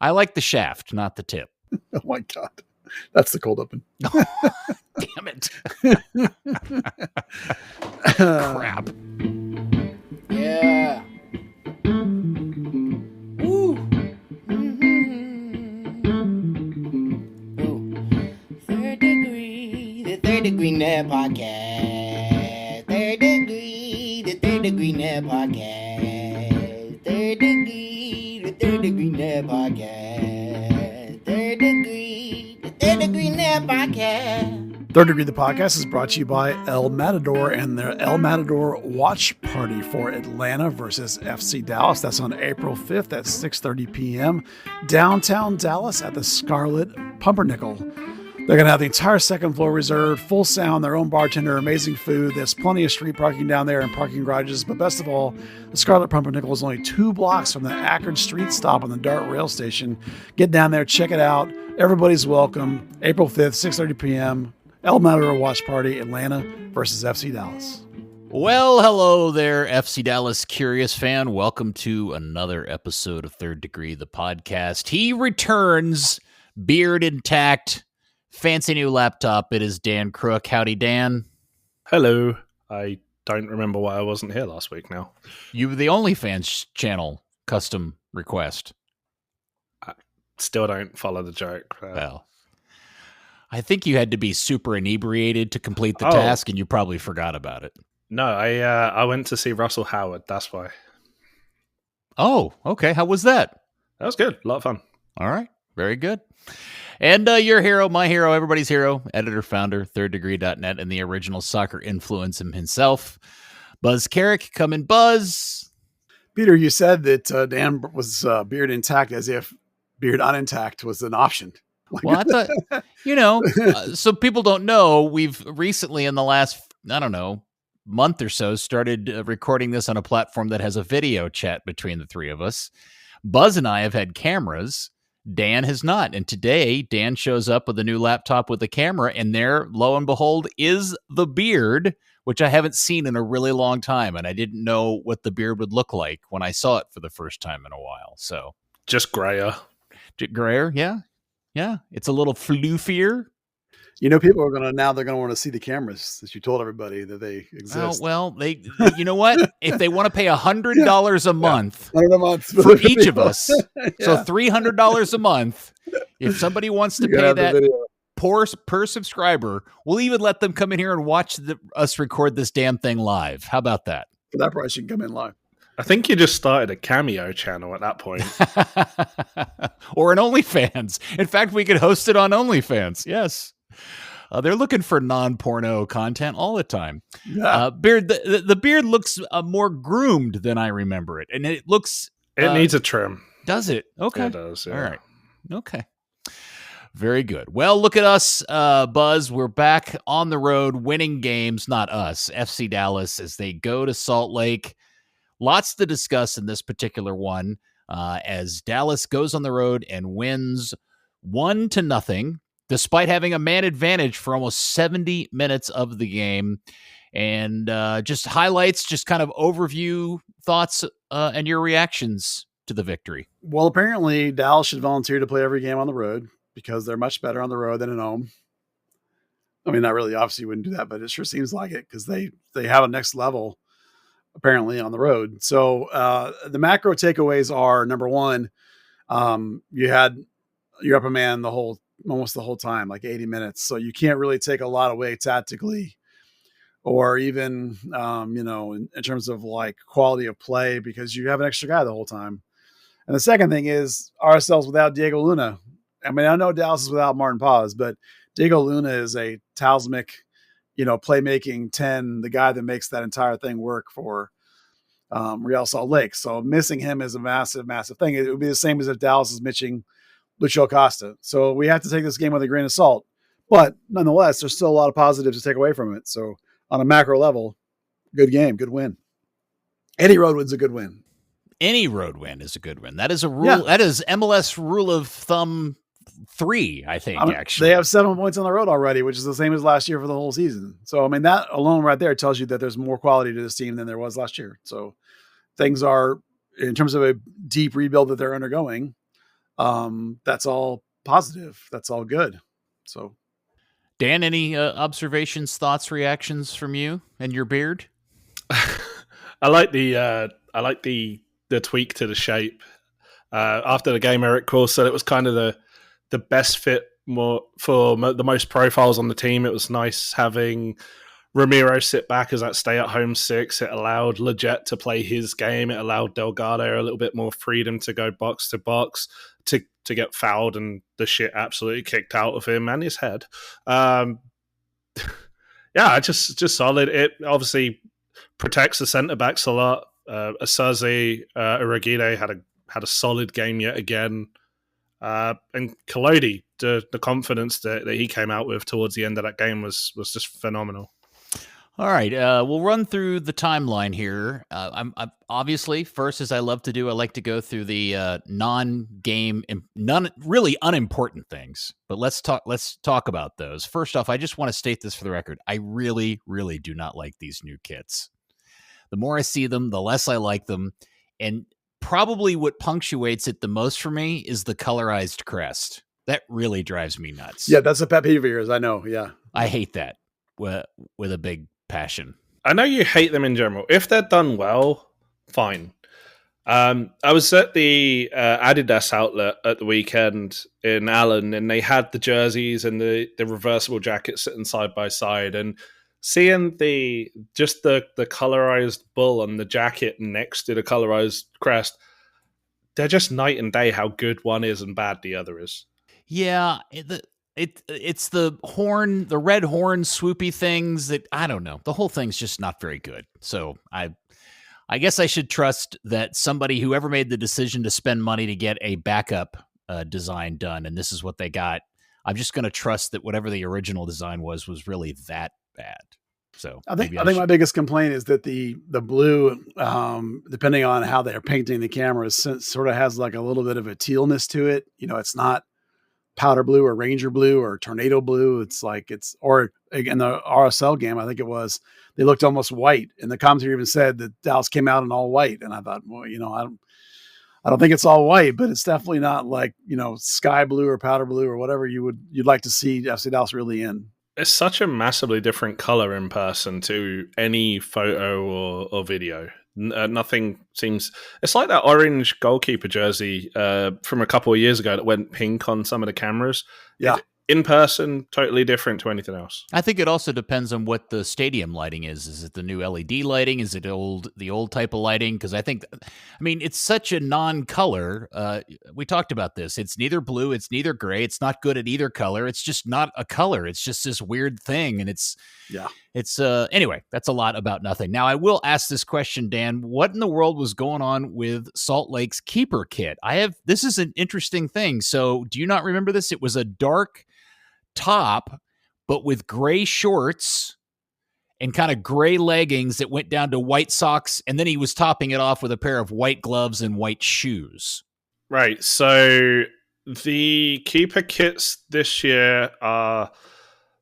I like the shaft, not the tip. Oh my God. That's the cold open. Damn it. Crap. Yeah. Woo. Ooh. Third Degree, the Third Degree Net Podcast. Third Degree, the Third Degree Net Podcast. Third Degree, the Third Degree Net Podcast. Third Degree, the Third Degree Net Podcast. Third Degree, the podcast, is brought to you by El Matador and their El Matador Watch Party for Atlanta versus FC Dallas. That's on April 5th at 6:30 p.m. downtown Dallas at the Scarlet Pumpernickel. They're going to have the entire second floor reserved, full sound, their own bartender, amazing food. There's plenty of street parking down there and parking garages. But best of all, the Scarlet Pumpernickel is only 2 blocks from the Akron Street stop on the DART rail station. Get down there, check it out. Everybody's welcome. April 5th, 6:30 p.m. El Matador Watch Party, Atlanta versus FC Dallas. Well, hello there, FC Dallas Curious fan. Welcome to another episode of Third Degree, the podcast. He returns, beard intact, fancy new laptop. It is Dan Crooke. Howdy, Dan. Hello. I don't remember why I wasn't here last week now. You were the OnlyFans channel custom request. I still don't follow the joke. Well, I think you had to be super inebriated to complete the task, and you probably forgot about it. No, I went to see Russell Howard. That's why. Oh, okay. How was that? That was good. A lot of fun. All right. Very good. And your hero, my hero, everybody's hero, editor, founder, thirddegree.net, and the original soccer influence himself, Buzz Carrick. Come in, Buzz. Peter, you said that Dan was beard intact as if beard unintact was an option. Well, I thought, so people don't know, we've recently in the last, month or so started recording this on a platform that has a video chat between the three of us. Buzz and I have had cameras. Dan has not. And today, Dan shows up with a new laptop with a camera, and there, lo and behold, is the beard, which I haven't seen in a really long time. And I didn't know what the beard would look like when I saw it for the first time in a while. So just grayer. Grayer, yeah. Yeah, it's a little floofier. People are they're going to want to see the cameras that you told everybody that they exist. Oh, well, they you know what? If they want to pay $100 a month for each of us, so $300 a month, if somebody wants to pay that per subscriber, we'll even let them come in here and watch us record this damn thing live. How about that? For that price, you can come in live. I think you just started a Cameo channel at that point. Or an OnlyFans. In fact, we could host it on OnlyFans. Yes. They're looking for non-porno content all the time. Yeah. Beard. The beard looks more groomed than I remember it. And it looks... It needs a trim. Does it? Okay. It does, yeah. All right. Okay. Very good. Well, look at us, Buzz. We're back on the road winning games. Not us. FC Dallas as they go to Salt Lake. Lots to discuss in this particular one as Dallas goes on the road and wins 1-0, despite having a man advantage for almost 70 minutes of the game. And just highlights, just kind of overview thoughts and your reactions to the victory. Well, apparently Dallas should volunteer to play every game on the road because they're much better on the road than at home. I mean, not really, obviously you wouldn't do that, but it sure seems like it because they have a next level apparently on the road. So the macro takeaways are, number one, you had your upper man almost the whole time, like 80 minutes. So you can't really take a lot away tactically or even, in terms of like quality of play because you have an extra guy the whole time. And the second thing is RSL's without Diego Luna. I mean, I know Dallas is without Martin Paz, but Diego Luna is a talismanic playmaking 10, the guy that makes that entire thing work for Real Salt Lake. So missing him is a massive, massive thing. It would be the same as if Dallas is missing Lucio Acosta. So we have to take this game with a grain of salt. But nonetheless, there's still a lot of positives to take away from it. So on a macro level, good game, good win. Any road win's a good win. Any road win is a good win. That is a rule. Yeah. That is MLS rule of thumb 3, I think, actually. They have 7 points on the road already, which is the same as last year for the whole season. So, I mean, that alone right there tells you that there's more quality to this team than there was last year. So things are, in terms of a deep rebuild that they're undergoing, that's all positive. That's all good. So, Dan, any observations, thoughts, reactions from you and your beard? I like the tweak to the shape. After the game, Eric Cross said it was kind of the best fit for the most profiles on the team. It was nice having Ramiro sit back as that stay-at-home 6. It allowed Leggett to play his game. It allowed Delgado a little bit more freedom to go box to box, to get fouled and the shit absolutely kicked out of him and his head. Yeah, just solid. It obviously protects the centre-backs a lot. Asazi, Iragide had a solid game yet again. And Collodi, the confidence that he came out with towards the end of that game was just phenomenal. All right, we'll run through the timeline here. I'm obviously, first, as I love to do, I like to go through the non-game, really unimportant things. But let's talk about those. First off, I just want to state this for the record. I really, really do not like these new kits. The more I see them, the less I like them. And probably what punctuates it the most for me is the colorized crest. That really drives me nuts. Yeah, that's a pet peeve of yours. I know. Yeah, I hate that with a big passion. I know you hate them in general. If they're done well, fine. I was at the Adidas outlet at the weekend in Allen, and they had the jerseys and the reversible jackets sitting side by side, and seeing the colorized bull on the jacket next to the colorized crest, they're just night and day how good one is and bad the other is. Yeah, it's the horn, the red horn swoopy things that, I don't know. The whole thing's just not very good. So I guess I should trust that somebody, whoever made the decision to spend money to get a backup design done, and this is what they got, I'm just going to trust that whatever the original design was really that bad. So I think my biggest complaint is that the blue, depending on how they're painting the cameras, sort of has like a little bit of a tealness to it. You know, it's not powder blue or ranger blue or tornado blue. It's like or in the RSL game, I think it was, they looked almost white. And the commentator even said that Dallas came out in all white. And I thought, well, you know, I don't think it's all white, but it's definitely not like, you know, sky blue or powder blue or whatever you'd like to see FC Dallas really in. It's such a massively different color in person to any photo or video. Nothing seems... It's like that orange goalkeeper jersey from a couple of years ago that went pink on some of the cameras. Yeah. In person, totally different to anything else. I think it also depends on what the stadium lighting is. Is it the new LED lighting? Is it the old type of lighting? Because I mean, it's such a non-color. We talked about this. It's neither blue. It's neither gray. It's not good at either color. It's just not a color. It's just this weird thing. And anyway, that's a lot about nothing. Now, I will ask this question, Dan. What in the world was going on with Salt Lake's keeper kit? This is an interesting thing. So do you not remember this? It was a dark top, but with gray shorts and kind of gray leggings that went down to white socks, and then he was topping it off with a pair of white gloves and white shoes. Right, so the keeper kits this year are,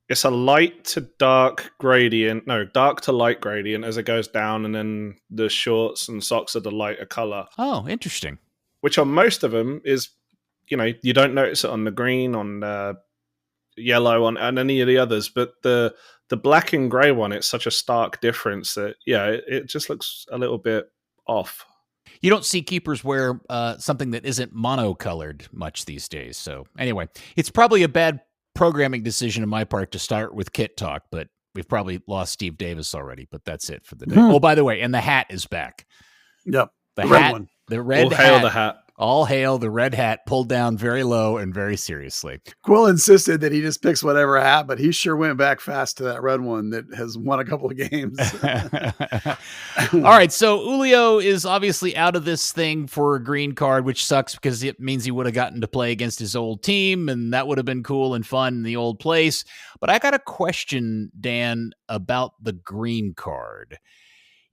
it's a light to dark gradient, dark to light gradient as it goes down, and then the shorts and socks are the lighter color. Oh, interesting. Which on most of them is, you know, you don't notice it on the green, on yellow, on and any of the others, but the black and gray one, it's such a stark difference that it just looks a little bit off. You don't see keepers wear something that isn't monocolored much these days. So anyway, it's probably a bad programming decision on my part to start with kit talk, but we've probably lost Steve Davis already, but that's it for the day. Oh, by the way, and the hat is back. Yep. The red hat, one. The red All hat. hail the hat. All hail the red hat, pulled down very low and very seriously. Quill insisted that he just picks whatever hat, but he sure went back fast to that red one that has won a couple of games. All right, so Julio is obviously out of this thing for a green card, which sucks because it means he would have gotten to play against his old team, and that would have been cool and fun in the old place. But I got a question, Dan, about the green card.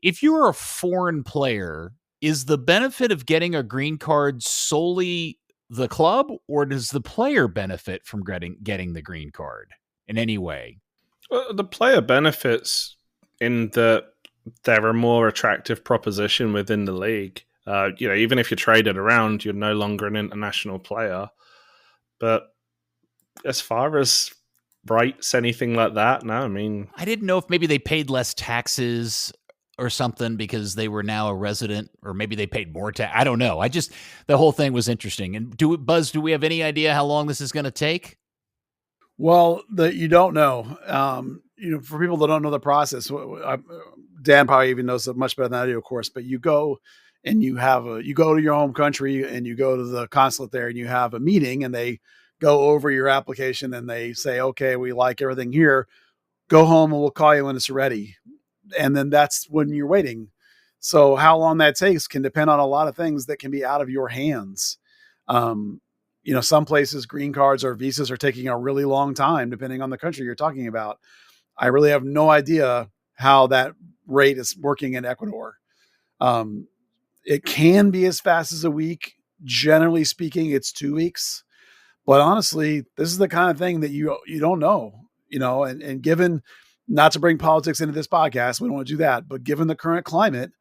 If you were a foreign player, is the benefit of getting a green card solely the club, or does the player benefit from getting the green card in any way? Well, the player benefits in that they're a more attractive proposition within the league. Even if you're traded around, you're no longer an international player. But as far as rights, anything like that, no. I mean, I didn't know if maybe they paid less taxes or something because they were now a resident, or maybe they paid more tax. I don't know. The whole thing was interesting. And Buzz, do we have any idea how long this is going to take? Well, you don't know. For people that don't know the process, Dan probably even knows it much better than I do, of course. But you go and you go to your home country and you go to the consulate there and you have a meeting and they go over your application and they say, okay, we like everything here. Go home and we'll call you when it's ready. And then that's when you're waiting. So how long that takes can depend on a lot of things that can be out of your hands. Some places green cards or visas are taking a really long time, depending on the country you're talking about. I really have no idea how that rate is working in Ecuador. It can be as fast as a week. Generally speaking, it's 2 weeks. But honestly, this is the kind of thing that you don't know, and given, not to bring politics into this podcast, we don't want to do that, but given the current climate,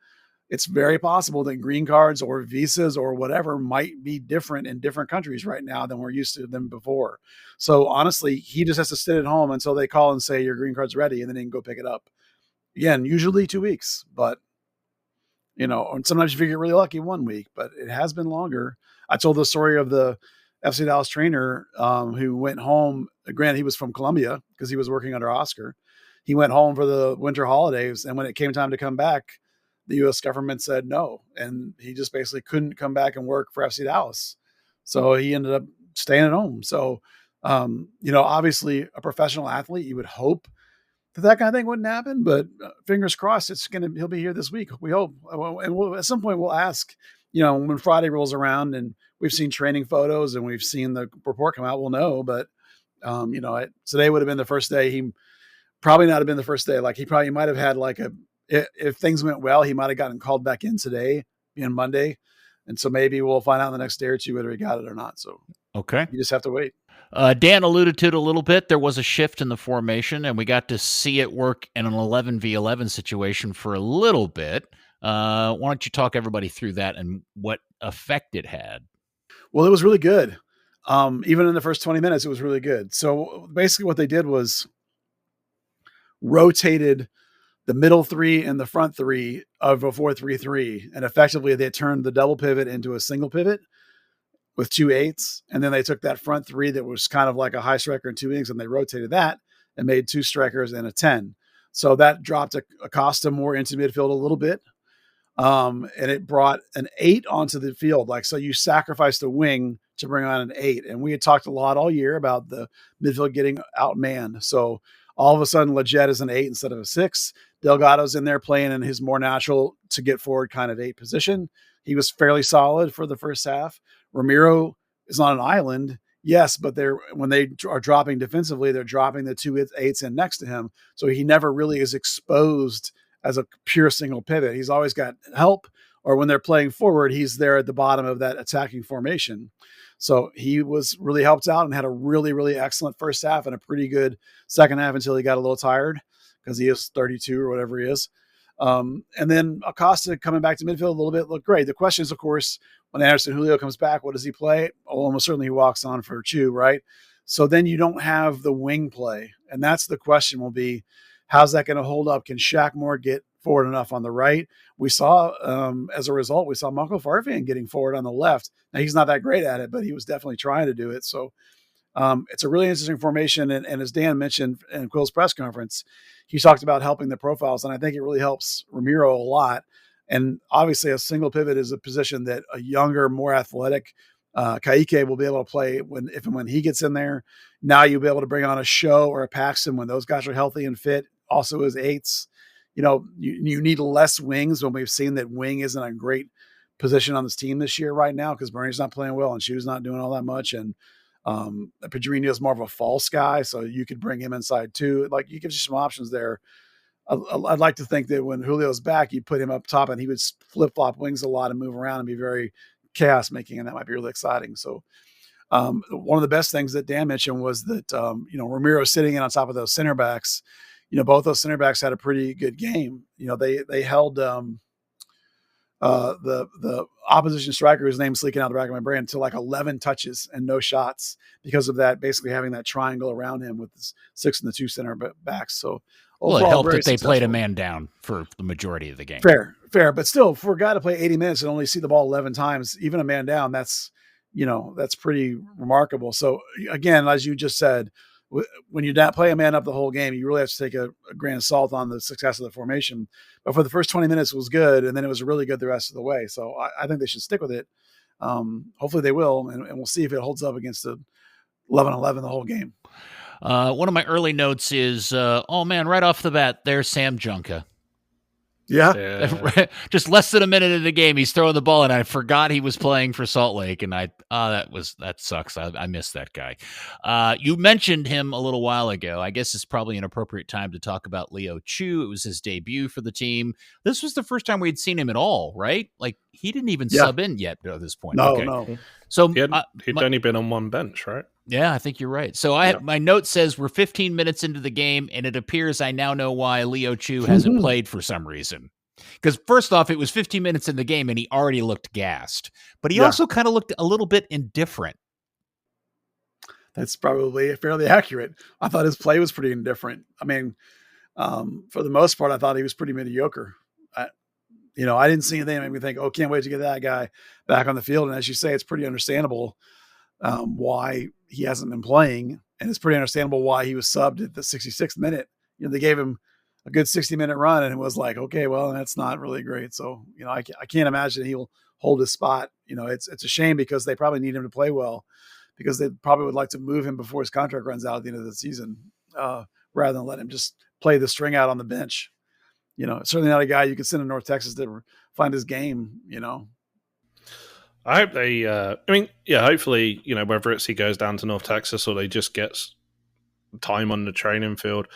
it's very possible that green cards or visas or whatever might be different in different countries right now than we're used to them before. So honestly, he just has to sit at home until they call and say your green card's ready, and then he can go pick it up. Again, usually 2 weeks, but and sometimes you get really lucky 1 week, but it has been longer. I told the story of the FC Dallas trainer who went home. Granted, he was from Colombia because he was working under Oscar. He went home for the winter holidays, and when it came time to come back, the U.S. government said no, and he just basically couldn't come back and work for FC Dallas. So he ended up staying at home. So, obviously a professional athlete, you would hope that kind of thing wouldn't happen, but fingers crossed, he'll be here this week. We hope. And at some point we'll ask, when Friday rolls around and we've seen training photos and we've seen the report come out, we'll know. But, today would have been the first day. He probably not have been the first day. Like he probably might have had if things went well, he might've gotten called back in today, being Monday. And so maybe we'll find out in the next day or two whether he got it or not. So, okay, you just have to wait. Dan alluded to it a little bit. There was a shift in the formation, and we got to see it work in an 11v11 situation for a little bit. Why don't you talk everybody through that and what effect it had? Well, it was really good. Even in the first 20 minutes, it was really good. So basically what they did was rotated the middle three and the front three of a 4-3-3. And effectively they turned the double pivot into a single pivot with 2 8s. And then they took that front three that was kind of like a high striker and 2 wings, and they rotated that and made 2 strikers and a 10. So that dropped Acosta more into midfield a little bit. And it brought an 8 onto the field. So you sacrificed a wing to bring on an 8. And we had talked a lot all year about the midfield getting outmanned. So all of a sudden, Leggett is an 8 instead of a 6. Delgado's in there playing in his more natural to get forward kind of 8 position. He was fairly solid for the first half. Ramiro is on an island, yes, but when they are dropping defensively, they're dropping the 2 8s in next to him. So he never really is exposed as a pure single pivot. He's always got help, or when they're playing forward, he's there at the bottom of that attacking formation. So he was really helped out and had a really, really excellent first half and a pretty good second half until he got a little tired because he is 32 or whatever he is. And then Acosta coming back to midfield a little bit looked great. The question is, of course, when Anderson Julio comes back, what does he play? Oh, almost certainly he walks on for Chu, right? So then you don't have the wing play. And that's the question will be, how's that going to hold up? Can Shaq Moore get forward enough on the right? We saw, as a result, we saw Michael Farfan getting forward on the left. Now, he's not that great at it, but he was definitely trying to do it. So it's a really interesting formation. And as Dan mentioned in Quill's press conference, he talked about helping the profiles. And I think it really helps Ramiro a lot. And obviously a single pivot is a position that a younger, more athletic Kaique will be able to play if and when he gets in there. Now you'll be able to bring on a Show or a Paxton when those guys are healthy and fit, also as 8s. You need less wings when we've seen that wing isn't a great position on this team this year right now because Bernie's not playing well and Shu's not doing all that much. And Pedrinho is more of a false guy, so you could bring him inside too. He gives you some options there. I'd like to think that when Julio's back, you put him up top and he would flip-flop wings a lot and move around and be very chaos-making, and that might be really exciting. So one of the best things that Dan mentioned was that, Ramiro sitting in on top of those center backs. Both those center backs had a pretty good game. They held the opposition striker, whose name's leaking out the back of my brain, to like 11 touches and no shots because of that, basically having that triangle around him with the 6 and the 2 center backs. So well, it helped that they successful. played a man down for the majority of the game. Fair. But still, for a guy to play 80 minutes and only see the ball 11 times, even a man down, that's pretty remarkable. So again, as you just said, when you play a man up the whole game, you really have to take a grain of salt on the success of the formation. But for the first 20 minutes, it was good, and then it was really good the rest of the way. So I think they should stick with it. Hopefully they will, and we'll see if it holds up against the 11-11 the whole game. One of my early notes is, oh man, right off the bat, there's Sam Junka. Yeah. Just less than a minute in the game, he's throwing the ball, and I forgot he was playing for Salt Lake, and that sucks. I missed that guy. You mentioned him a little while ago. I guess it's probably an appropriate time to talk about Leo Chu. It was his debut for the team. This was the first time we'd seen him at all, right? Like, he didn't even sub in yet at this point. No. So he'd only been on one bench, right? Yeah, I think you're right. So my note says we're 15 minutes into the game, and it appears I now know why Leo Chu hasn't played for some reason. Because first off, it was 15 minutes in the game, and he already looked gassed. But he also kind of looked a little bit indifferent. That's probably fairly accurate. I thought his play was pretty indifferent. I mean, for the most part, I thought he was pretty mediocre. I didn't see anything that made me think, can't wait to get that guy back on the field. And as you say, it's pretty understandable why he hasn't been playing. And it's pretty understandable why he was subbed at the 66th minute. They gave him a good 60-minute run, and it was like, okay, well, that's not really great. So, I can't imagine he'll hold his spot. It's a shame because they probably need him to play well, because they probably would like to move him before his contract runs out at the end of the season, rather than let him just play the string out on the bench. Certainly not a guy you could send to North Texas to find his game, I hope they, hopefully, whether it's he goes down to North Texas or they just gets time on the training field.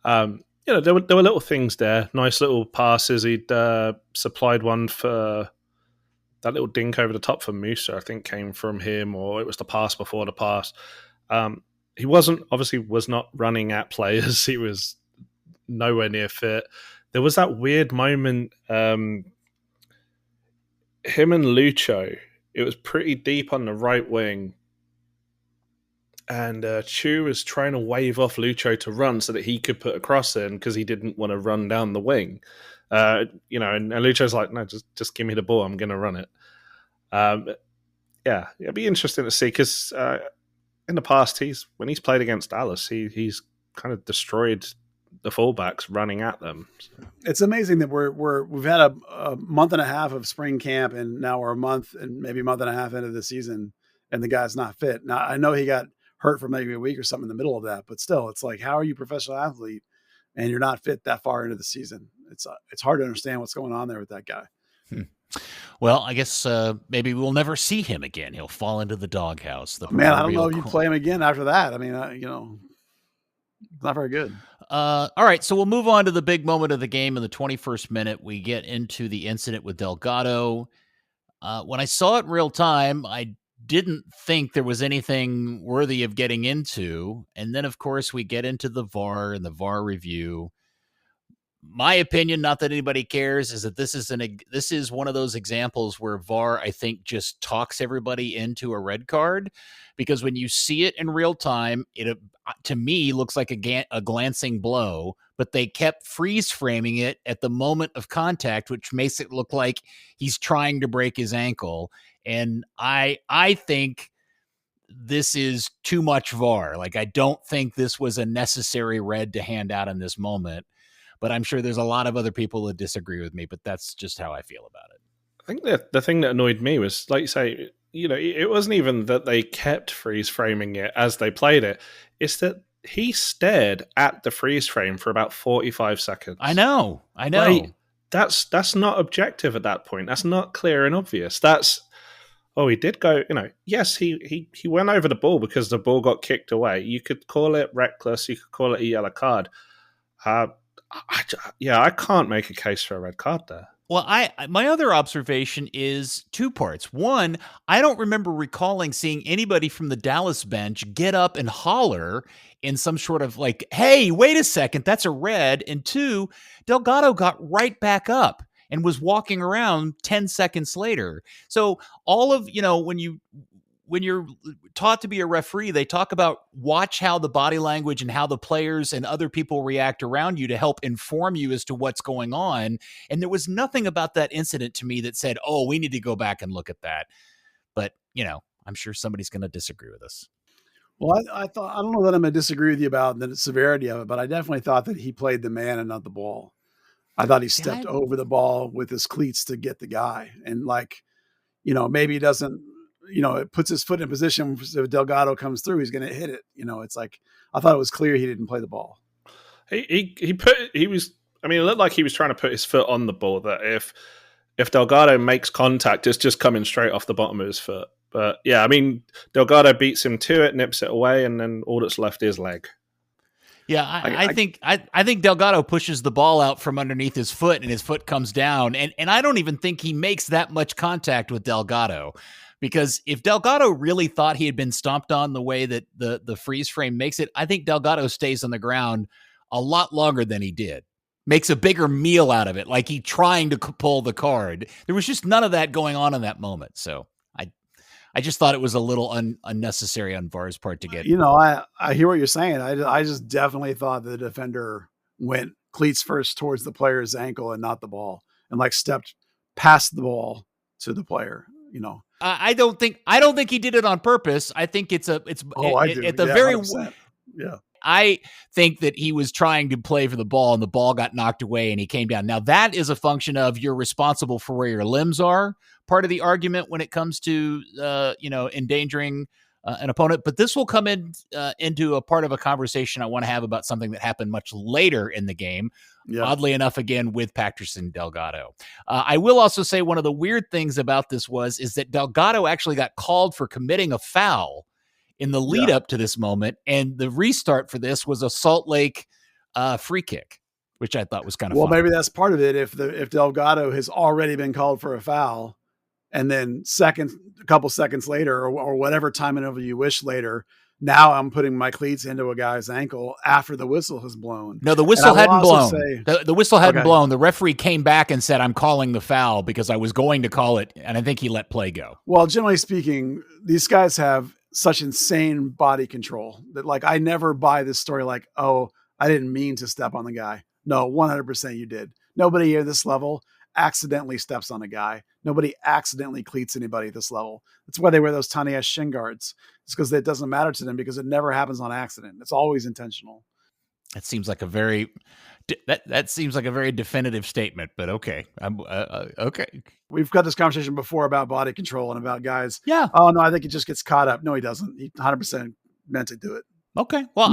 There were little things there, nice little passes. He'd supplied one for that little dink over the top for Musa, I think came from him, or it was the pass before the pass. He was not running at players. He was nowhere near fit. There was that weird moment, him and Lucho, it was pretty deep on the right wing, and Chu was trying to wave off Lucho to run so that he could put a cross in because he didn't want to run down the wing. And Lucho's like, no, just give me the ball. I'm going to run it. It'd be interesting to see because in the past, when he's played against Dallas, he's kind of destroyed the fullbacks running at them. It's amazing that we've had a month and a half of spring camp, and now we're a month and maybe a month and a half into the season, and the guy's not fit. Now, I know he got hurt for maybe a week or something in the middle of that, but still, it's like, how are you a professional athlete and you're not fit that far into the season? It's hard to understand what's going on there with that guy. Well, I guess maybe we'll never see him again. He'll fall into the doghouse. I don't know if you play him again after that. I mean, not very good. All right, so we'll move on to the big moment of the game in the 21st minute. We get into the incident with Delgado. When I saw it in real time, I didn't think there was anything worthy of getting into. And then, of course, we get into the VAR and the VAR review. My opinion, not that anybody cares, is that this is one of those examples where VAR, I think, just talks everybody into a red card, because when you see it in real time, it to me looks like a glancing blow, but they kept freeze framing it at the moment of contact, which makes it look like he's trying to break his ankle. And I think this is too much VAR. Like, I don't think this was a necessary red to hand out in this moment. But I'm sure there's a lot of other people that disagree with me, but that's just how I feel about it. I think that the thing that annoyed me was, like you say, it wasn't even that they kept freeze framing it as they played it. It's that he stared at the freeze frame for about 45 seconds. I know. Like, that's not objective at that point. That's not clear and obvious. He did go, yes, he went over the ball because the ball got kicked away. You could call it reckless. You could call it a yellow card. I can't make a case for a red card there. Well, my other observation is two parts. One, I don't remember recalling seeing anybody from the Dallas bench get up and holler in some sort of like, hey, wait a second, that's a red. And two, Delgado got right back up and was walking around 10 seconds later. So all of, when you're taught to be a referee, they talk about watch how the body language and how the players and other people react around you to help inform you as to what's going on. And there was nothing about that incident to me that said, oh, we need to go back and look at that. But, I'm sure somebody's going to disagree with us. Well, I don't know that I'm going to disagree with you about the severity of it, but I definitely thought that he played the man and not the ball. I thought he stepped over the ball with his cleats to get the guy. And maybe he doesn't, it puts his foot in position. If Delgado comes through, he's going to hit it. It's like, I thought it was clear he didn't play the ball. It looked like he was trying to put his foot on the ball, that if Delgado makes contact, it's just coming straight off the bottom of his foot. But yeah, Delgado beats him to it, nips it away, and then all that's left is leg. Yeah, I think Delgado pushes the ball out from underneath his foot, and his foot comes down. And I don't even think he makes that much contact with Delgado, because if Delgado really thought he had been stomped on the way that the freeze frame makes it, I think Delgado stays on the ground a lot longer than he did. Makes a bigger meal out of it, like he trying to pull the card. There was just none of that going on in that moment. So I just thought it was a little unnecessary on VAR's part to get. I hear what you're saying. I just definitely thought the defender went cleats first towards the player's ankle and not the ball, and stepped past the ball to the player. I don't think he did it on purpose. I think I do. At the very 100%. Yeah. I think that he was trying to play for the ball and the ball got knocked away and he came down. Now that is a function of you're responsible for where your limbs are. Part of the argument when it comes to, endangering an opponent, but this will come into a part of a conversation I want to have about something that happened much later in the game. Yeah. Oddly enough, again, with Patterson Delgado. I will also say one of the weird things about this is that Delgado actually got called for committing a foul in the lead up to this moment. And the restart for this was a Salt Lake free kick, which I thought was kind of fun. Maybe that's part of it. If Delgado has already been called for a foul, and then a couple seconds later, or whatever time interval you wish later, now I'm putting my cleats into a guy's ankle after the whistle has blown. No, the whistle hadn't blown. The whistle hadn't blown. The referee came back and said, I'm calling the foul because I was going to call it, and I think he let play go. Well, generally speaking, these guys have such insane body control that I never buy this story oh, I didn't mean to step on the guy. No, 100% you did. Nobody at this level accidentally steps on a guy. Nobody accidentally cleats anybody at this level. That's why they wear those tiny ass shin guards. It's because it doesn't matter to them, because it never happens on accident. It's always intentional. That seems like a very definitive statement, but okay. Okay. We've got this conversation before about body control and about guys. Yeah. Oh no, I think he just gets caught up. No, he doesn't. He 100% meant to do it. Okay. Well,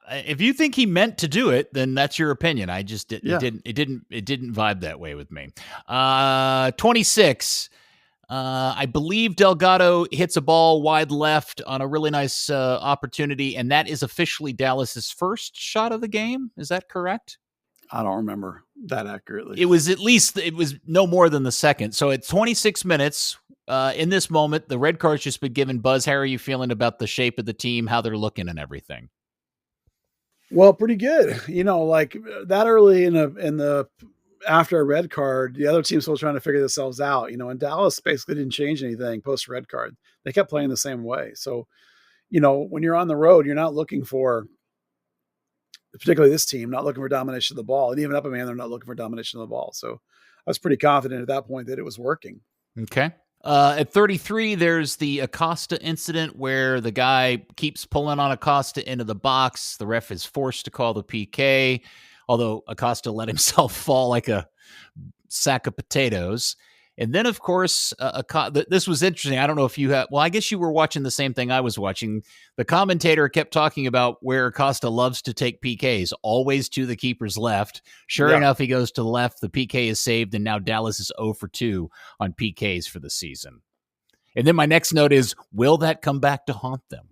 if you think he meant to do it, then that's your opinion. I just didn't. Yeah. It didn't vibe that way with me. 26. I believe Delgado hits a ball wide left on a really nice opportunity, and that is officially Dallas's first shot of the game. Is that correct? I don't remember that accurately. It was no more than the second. So at 26 minutes, in this moment, the red card's just been given. Buzz, how are you feeling about the shape of the team, how they're looking and everything? Well, pretty good. That early in the after a red card, the other team's still trying to figure themselves out, and Dallas basically didn't change anything post red card. They kept playing the same way. So, when you're on the road, you're not looking for, particularly this team, not looking for domination of the ball. And even up a man, they're not looking for domination of the ball. So I was pretty confident at that point that it was working. Okay. At 33, there's the Acosta incident where the guy keeps pulling on Acosta into the box. The ref is forced to call the PK, although Acosta let himself fall like a sack of potatoes. And then, of course, this was interesting. I don't know if you have. Well, I guess you were watching the same thing I was watching. The commentator kept talking about where Acosta loves to take PKs, always to the keeper's left. Sure enough, he goes to the left. The PK is saved, and now Dallas is 0 for 2 on PKs for the season. And then my next note is, will that come back to haunt them?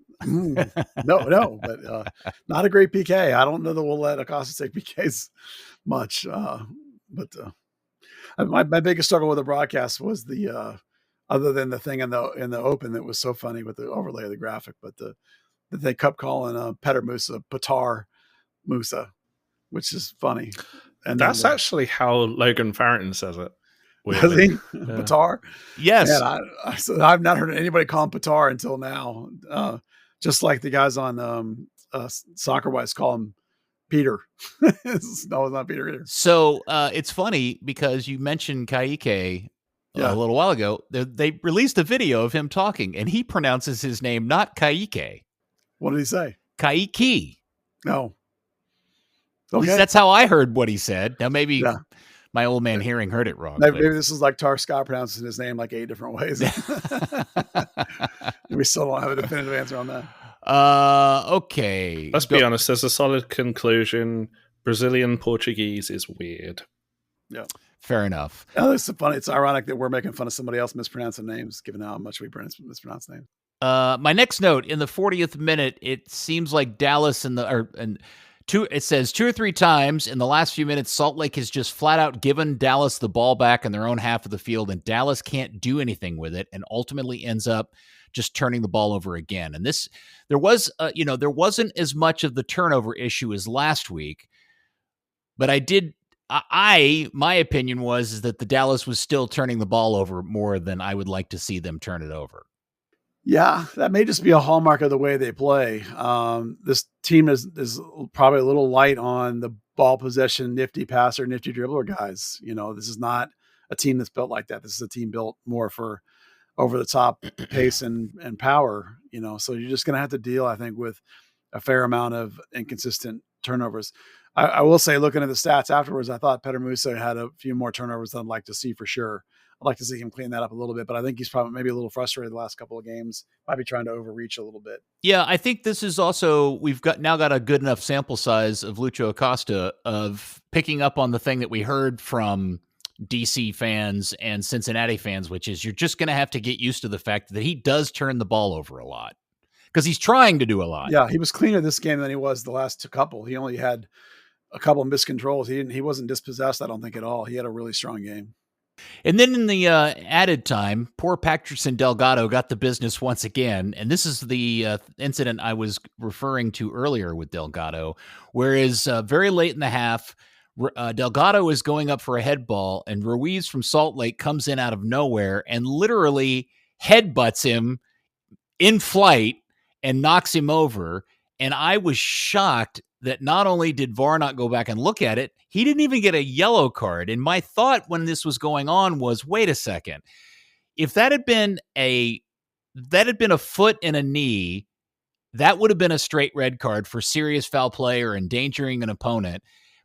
No, but not a great PK. I don't know that we'll let Acosta take PKs much, but. My biggest struggle with the broadcast was the other than the thing in the open that was so funny with the overlay of the graphic, but that they kept calling Petar Musa Patar Musa, which is funny. And that's actually how Logan Farrington says it. Does he? Yeah. Patar? Yes. Man, I've not heard anybody call him Patar until now. Just like the guys on Soccer Wise call him Peter. No, it's not Peter either. So it's funny because you mentioned Kaike a little while ago. They released a video of him talking, and he pronounces his name not Kaike. What did he say? Kaiki. No. At least that's how I heard what he said. Now, maybe my old man hearing heard it wrong. Maybe this is like Tar Scott pronouncing his name like 8 different ways. We still don't have a definitive answer on that. Okay. Let's be honest. There's a solid conclusion. Brazilian Portuguese is weird. Yeah. Fair enough. It's funny. It's ironic that we're making fun of somebody else mispronouncing names, given how much we mispronounce names. My next note, in the 40th minute, it seems like Dallas it says 2 or 3 times in the last few minutes, Salt Lake has just flat out given Dallas the ball back in their own half of the field, and Dallas can't do anything with it, and ultimately ends up just turning the ball over again. And there wasn't as much of the turnover issue as last week, but my opinion was that the Dallas was still turning the ball over more than I would like to see them turn it over. Yeah, that may just be a hallmark of the way they play. This team is probably a little light on the ball possession, nifty passer, nifty dribbler guys. This is not a team that's built like that. This is a team built more for over the top pace and power. So you're just going to have to deal, I think, with a fair amount of inconsistent turnovers. I will say, looking at the stats afterwards, I thought Petar Musa had a few more turnovers than I'd like to see for sure. I'd like to see him clean that up a little bit, but I think he's probably maybe a little frustrated the last couple of games. Might be trying to overreach a little bit. Yeah, I think this is also, we've now got a good enough sample size of Lucho Acosta of picking up on the thing that we heard from DC fans and Cincinnati fans, which is you're just going to have to get used to the fact that he does turn the ball over a lot because he's trying to do a lot. Yeah, he was cleaner this game than he was the last couple. He only had a couple of miscontrols. He wasn't dispossessed, I don't think, at all. He had a really strong game. And then in the added time, poor Patrickson Delgado got the business once again. And this is the incident I was referring to earlier with Delgado, whereas very late in the half, Delgado is going up for a head ball, and Ruiz from Salt Lake comes in out of nowhere and literally headbutts him in flight and knocks him over. And I was shocked that not only did VAR not go back and look at it, he didn't even get a yellow card. And my thought when this was going on was, wait a second. If that had been a foot and a knee, that would have been a straight red card for serious foul play or endangering an opponent.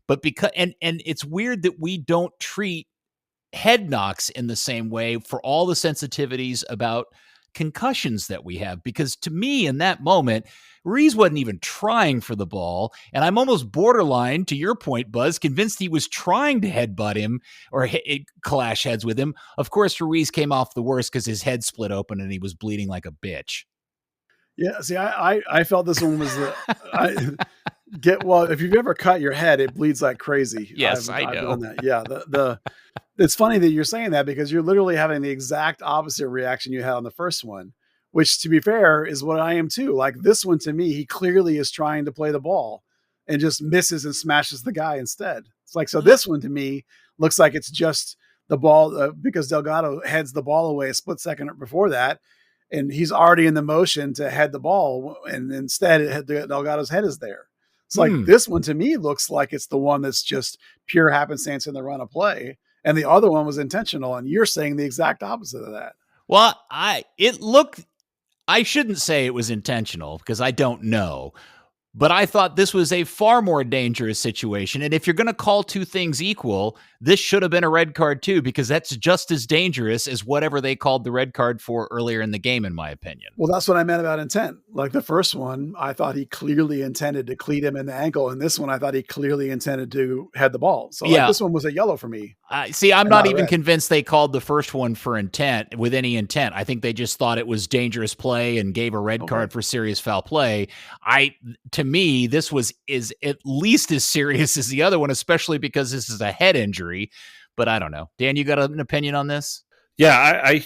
But because and it's weird that we don't treat head knocks in the same way for all the sensitivities about concussions that we have, because to me in that moment, Ruiz wasn't even trying for the ball, and I'm almost borderline, to your point, Buzz, convinced he was trying to headbutt him or clash heads with him. Of course, Ruiz came off the worst because his head split open and he was bleeding like a bitch. Yeah, see, I felt this one was if you've ever cut your head, it bleeds like crazy. Yes, I've know. Done that. Yeah, it's funny that you're saying that because you're literally having the exact opposite reaction you had on the first one, which, to be fair, is what I am too. Like this one, to me, he clearly is trying to play the ball and just misses and smashes the guy instead. It's like, so this one to me looks like it's just the ball because Delgado heads the ball away a split second before that. And he's already in the motion to head the ball. And instead Delgado's head is there. It's like this one to me looks like it's the one that's just pure happenstance in the run of play. And the other one was intentional. And you're saying the exact opposite of that. Well, I shouldn't say it was intentional because I don't know, but I thought this was a far more dangerous situation. And if you're going to call two things equal, this should have been a red card too, because that's just as dangerous as whatever they called the red card for earlier in the game, in my opinion. Well, that's what I meant about intent. Like the first one, I thought he clearly intended to cleat him in the ankle. And this one, I thought he clearly intended to head the ball. So this one was a yellow for me. I'm not even convinced they called the first one for intent with any intent. I think they just thought it was dangerous play and gave a red card for serious foul play. To me, this is at least as serious as the other one, especially because this is a head injury. But I don't know. Dan, you got an opinion on this? Yeah, I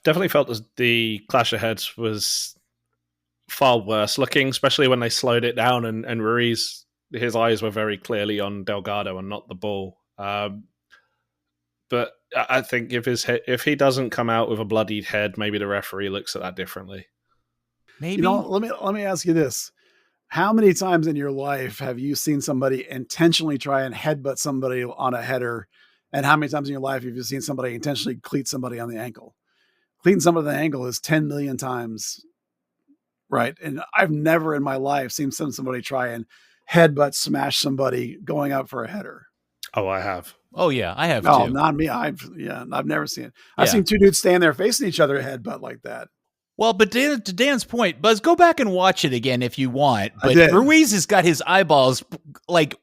definitely felt that the clash of heads was far worse looking, especially when they slowed it down and Ruiz his eyes were very clearly on Delgado and not the ball. But I think if he doesn't come out with a bloodied head, maybe the referee looks at that differently. Maybe. Let me ask you this. How many times in your life have you seen somebody intentionally try and headbutt somebody on a header? And how many times in your life have you seen somebody intentionally cleat somebody on the ankle? Cleating somebody on the ankle is 10 million times, right? And I've never in my life seen somebody try and headbutt smash somebody going up for a header. Oh, I have. Oh yeah, I have Oh, too. not me. I've never seen it. I've seen two dudes stand there facing each other headbutt like that. Well, but to Dan's point, Buzz, go back and watch it again if you want. But Ruiz has got his eyeballs like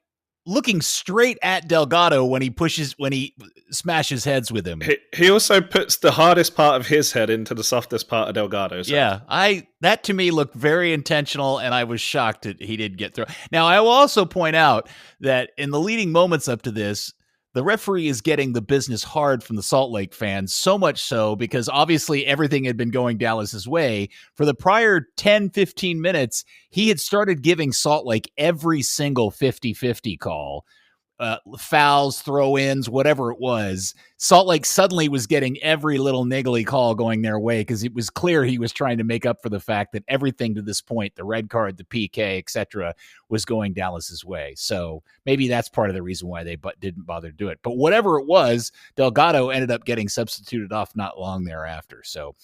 looking straight at Delgado when he smashes heads with him. He also puts the hardest part of his head into the softest part of Delgado's head. Yeah, that to me looked very intentional, and I was shocked that he didn't get through. Now, I will also point out that in the leading moments up to this, the referee is getting the business hard from the Salt Lake fans, so much so because obviously everything had been going Dallas's way. For the prior 10, 15 minutes, he had started giving Salt Lake every single 50-50 call. Fouls, throw-ins, whatever it was. Salt Lake suddenly was getting every little niggly call going their way because it was clear he was trying to make up for the fact that everything to this point, the red card, the PK, etc., was going Dallas's way. So maybe that's part of the reason why they didn't bother to do it. But whatever it was, Delgado ended up getting substituted off not long thereafter. So,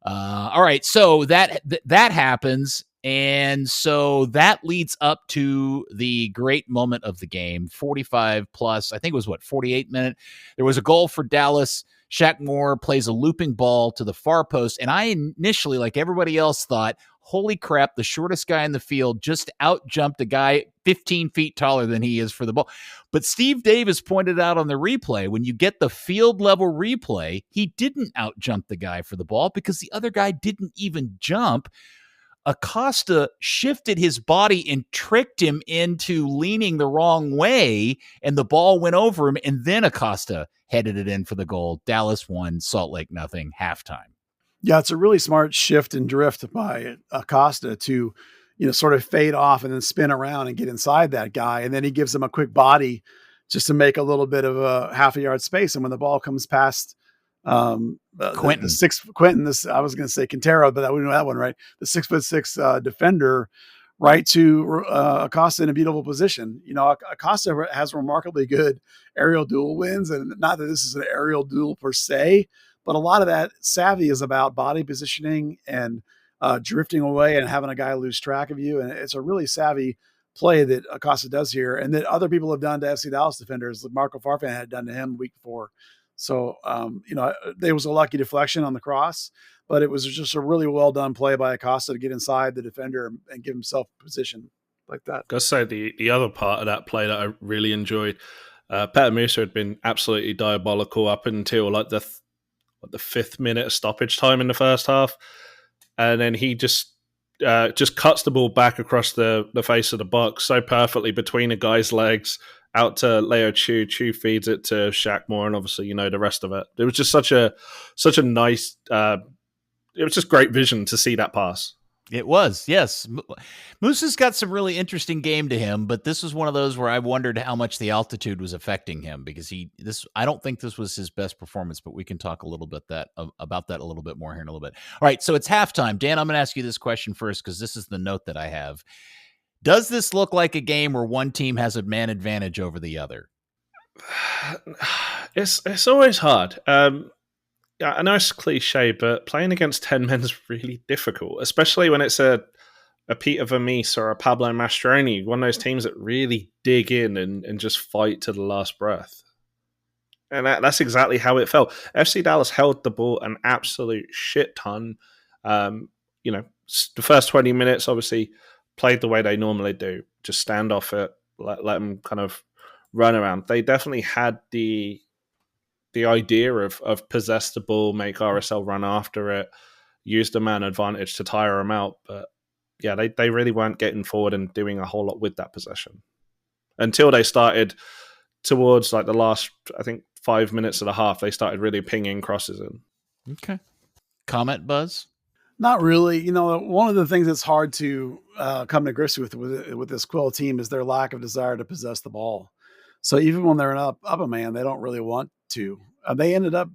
all right, so that happens. And so that leads up to the great moment of the game, 45 plus, I think it was 48 minute. There was a goal for Dallas. Shaq Moore plays a looping ball to the far post. And I initially, like everybody else, thought, holy crap, the shortest guy in the field just out-jumped a guy 15 feet taller than he is for the ball. But Steve Davis pointed out on the replay, when you get the field level replay, he didn't out-jump the guy for the ball because the other guy didn't even jump. Acosta shifted his body and tricked him into leaning the wrong way, and the ball went over him, and then Acosta headed it in for the goal. Dallas won, Salt Lake nothing, halftime. Yeah, it's a really smart shift and drift by Acosta to, sort of fade off and then spin around and get inside that guy, and then he gives him a quick body just to make a little bit of a half a yard space, and when the ball comes past Quentin, I was going to say Quintero, but I wouldn't know that one, right? The 6'6" defender, right to Acosta in a beautiful position. Acosta has remarkably good aerial duel wins, and not that this is an aerial duel per se, but a lot of that savvy is about body positioning and drifting away and having a guy lose track of you. And it's a really savvy play that Acosta does here, and that other people have done to FC Dallas defenders, like Marco Farfan had done to him the week before. So, there was a lucky deflection on the cross, but it was just a really well done play by Acosta to get inside the defender and give himself position like that. Gotta say, the other part of that play that I really enjoyed, Peter Musa had been absolutely diabolical up until like the 5th minute of stoppage time in the first half, and then he just cuts the ball back across the face of the box so perfectly between a guy's legs, out to Leo Chu. Chu feeds it to Shaq Moore, and obviously, the rest of it. It was just such a nice, it was just great vision to see that pass. It was, yes. Musa's got some really interesting game to him, but this was one of those where I wondered how much the altitude was affecting him, because I don't think this was his best performance, but we can talk a little bit about that a little bit more here in a little bit. All right, so it's halftime. Dan, I'm going to ask you this question first, because this is the note that I have. Does this look like a game where one team has a man advantage over the other? It's always hard. I know it's cliche, but playing against 10 men is really difficult, especially when it's a Peter Vermees or a Pablo Mastroeni, one of those teams that really dig in and just fight to the last breath. And that's exactly how it felt. FC Dallas held the ball an absolute shit ton. The first 20 minutes, obviously, played the way they normally do. Just stand off it, let them kind of run around. They definitely had the idea of possess the ball, make RSL run after it, use the man advantage to tire them out. But yeah, they really weren't getting forward and doing a whole lot with that possession until they started towards like the last, I think, 5 minutes of the half. They started really pinging crosses in. Okay. Comment, Buzz? Not really. One of the things that's hard to come to grips with this Quill team is their lack of desire to possess the ball. So even when they're up a man, they don't really want to. They ended up,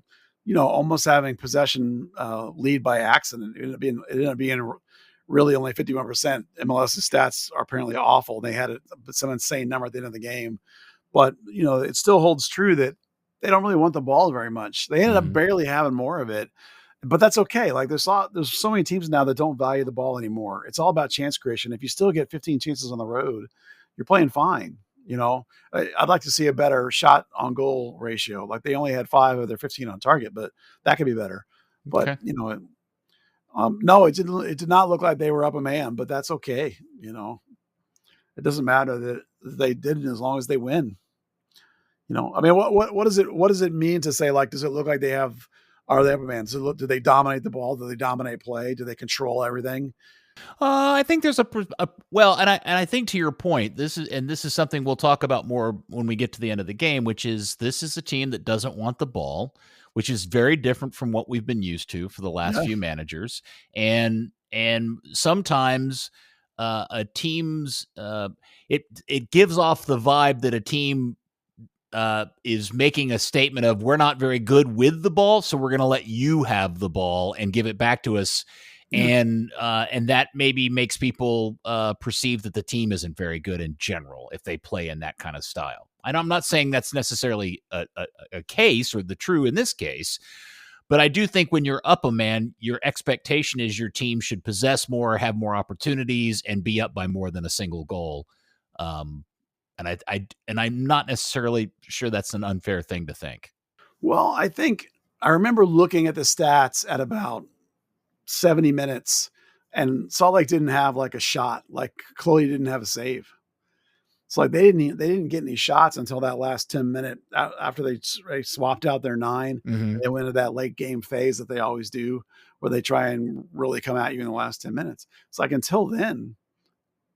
almost having possession lead by accident. It ended up being really only 51%. MLS's stats are apparently awful. They had some insane number at the end of the game, but it still holds true that they don't really want the ball very much. They ended up barely having more of it. But that's okay. Like there's so many teams now that don't value the ball anymore. It's all about chance creation. If you still get 15 chances on the road, you're playing fine. I'd like to see a better shot on goal ratio. Like they only had 5 of their 15 on target, but that could be better. But Okay. no, it did not look like they were up a man, but that's okay. It doesn't matter that they didn't as long as they win. What does it mean to say, like, does it look like are they up a man? Do they dominate the ball? Do they dominate play? Do they control everything? I think there's and I think to your point, this is something we'll talk about more when we get to the end of the game, which is this is a team that doesn't want the ball, which is very different from what we've been used to for the last few managers. And sometimes a team's it gives off the vibe that a team is making a statement of we're not very good with the ball, so we're going to let you have the ball and give it back to us. And that maybe makes people perceive that the team isn't very good in general if they play in that kind of style. And I'm not saying that's necessarily a case or the true in this case, but I do think when you're up a man, your expectation is your team should possess more, have more opportunities, and be up by more than a single goal. And I'm not necessarily sure that's an unfair thing to think. Well, I remember looking at the stats at about 70 minutes, and Salt Lake didn't have like a shot. Like Chloe didn't have a save. It's like they didn't get any shots until that last 10 minute after they swapped out their 9. Mm-hmm. They went into that late game phase that they always do, where they try and really come at you in the last 10 minutes. It's like until then,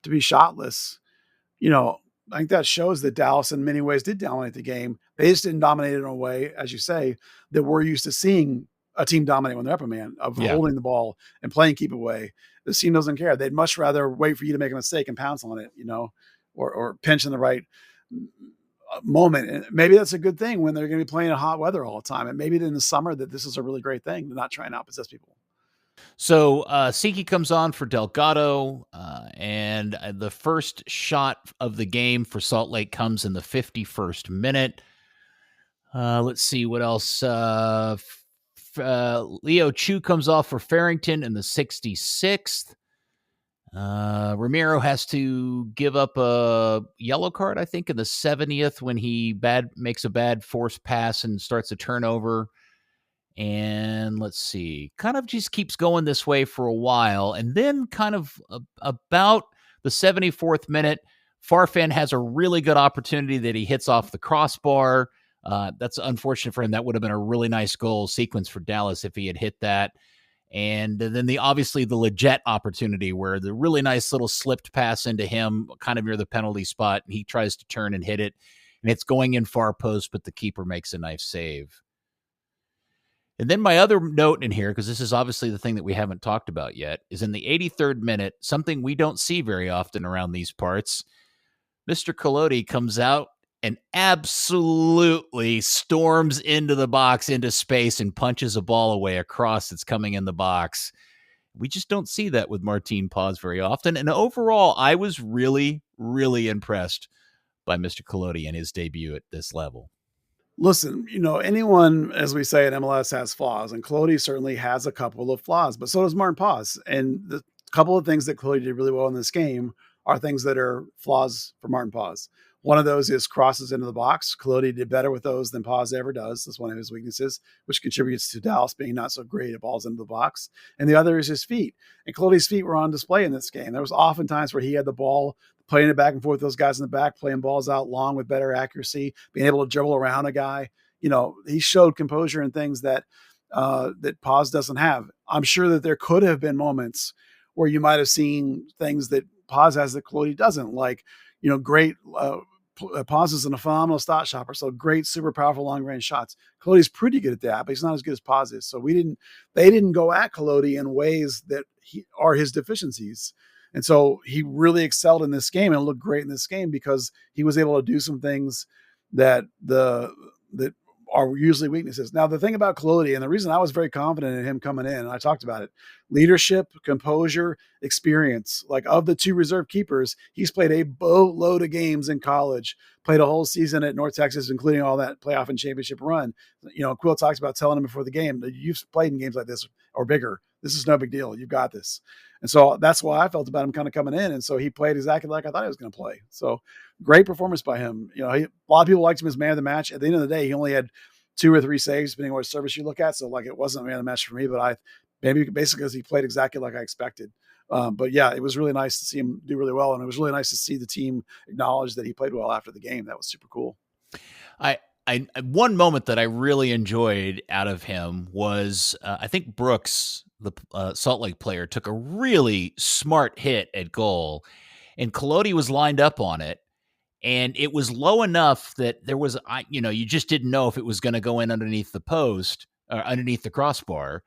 to be shotless, I think that shows that Dallas in many ways did dominate the game. They just didn't dominate it in a way, as you say, that we're used to seeing a team dominate when they're up a man, of holding the ball and playing keep away. This team doesn't care. They'd much rather wait for you to make a mistake and pounce on it, or pinch in the right moment. And maybe that's a good thing when they're going to be playing in hot weather all the time. And maybe in the summer that this is a really great thing to not try and outpossess people. So Siki comes on for Delgado, and the first shot of the game for Salt Lake comes in the 51st minute. Let's see what else. Leo Chu comes off for Farrington in the 66th. Ramiro has to give up a yellow card, I think, in the 70th when he makes a bad forced pass and starts a turnover. And let's see, kind of just keeps going this way for a while. And then kind of about the 74th minute, Farfan has a really good opportunity that he hits off the crossbar. That's unfortunate for him. That would have been a really nice goal sequence for Dallas if he had hit that. And then obviously the legit opportunity where the really nice little slipped pass into him kind of near the penalty spot. And he tries to turn and hit it. And it's going in far post, but the keeper makes a nice save. And then my other note in here, because this is obviously the thing that we haven't talked about yet, is in the 83rd minute, something we don't see very often around these parts. Mr. Collodi comes out and absolutely storms into the box, into space, and punches a ball away across that's coming in the box. We just don't see that with Martin Paz very often. And overall, I was really, really impressed by Mr. Collodi and his debut at this level. Listen, anyone, as we say in MLS, has flaws, and Collodi certainly has a couple of flaws, but so does Martin Paz. And the couple of things that Collodi did really well in this game are things that are flaws for Martin Paz. One of those is crosses into the box. Collodi did better with those than Paz ever does. That's one of his weaknesses, which contributes to Dallas being not so great at balls into the box. And the other is his feet. And Collodi's feet were on display in this game. There was often times where he had the ball, playing it back and forth with those guys in the back, playing balls out long with better accuracy, being able to dribble around a guy. He showed composure and things that Paz doesn't have. I'm sure that there could have been moments where you might have seen things that Paz has that Collodi doesn't, like, great Paz is a phenomenal shot shopper, so great, super powerful long range shots. Colodey's pretty good at that, but he's not as good as Paz is. So they didn't go at Colodey in ways that are his deficiencies. And so he really excelled in this game and looked great in this game because he was able to do some things that are usually weaknesses. Now, the thing about Colodey, and the reason I was very confident in him coming in, and I talked about it, leadership, composure, experience. Like, of the two reserve keepers, he's played a boatload of games in college, played a whole season at North Texas, including all that playoff and championship run. Quill talks about telling him before the game that you've played in games like this or bigger. This is no big deal. You've got this. And so that's why I felt about him kind of coming in. And so he played exactly like I thought he was going to play. So great performance by him. A lot of people liked him as man of the match. At the end of the day, he only had 2 or 3 saves, depending on what service you look at. So like, it wasn't a man of the match for me, but maybe basically because he played exactly like I expected. But yeah, it was really nice to see him do really well. And it was really nice to see the team acknowledge that he played well after the game. That was super cool. One moment that I really enjoyed out of him was I think Brooks, the Salt Lake player, took a really smart hit at goal, and Colodey was lined up on it, and it was low enough that there was, you just didn't know if it was going to go in underneath the post or underneath the crossbar,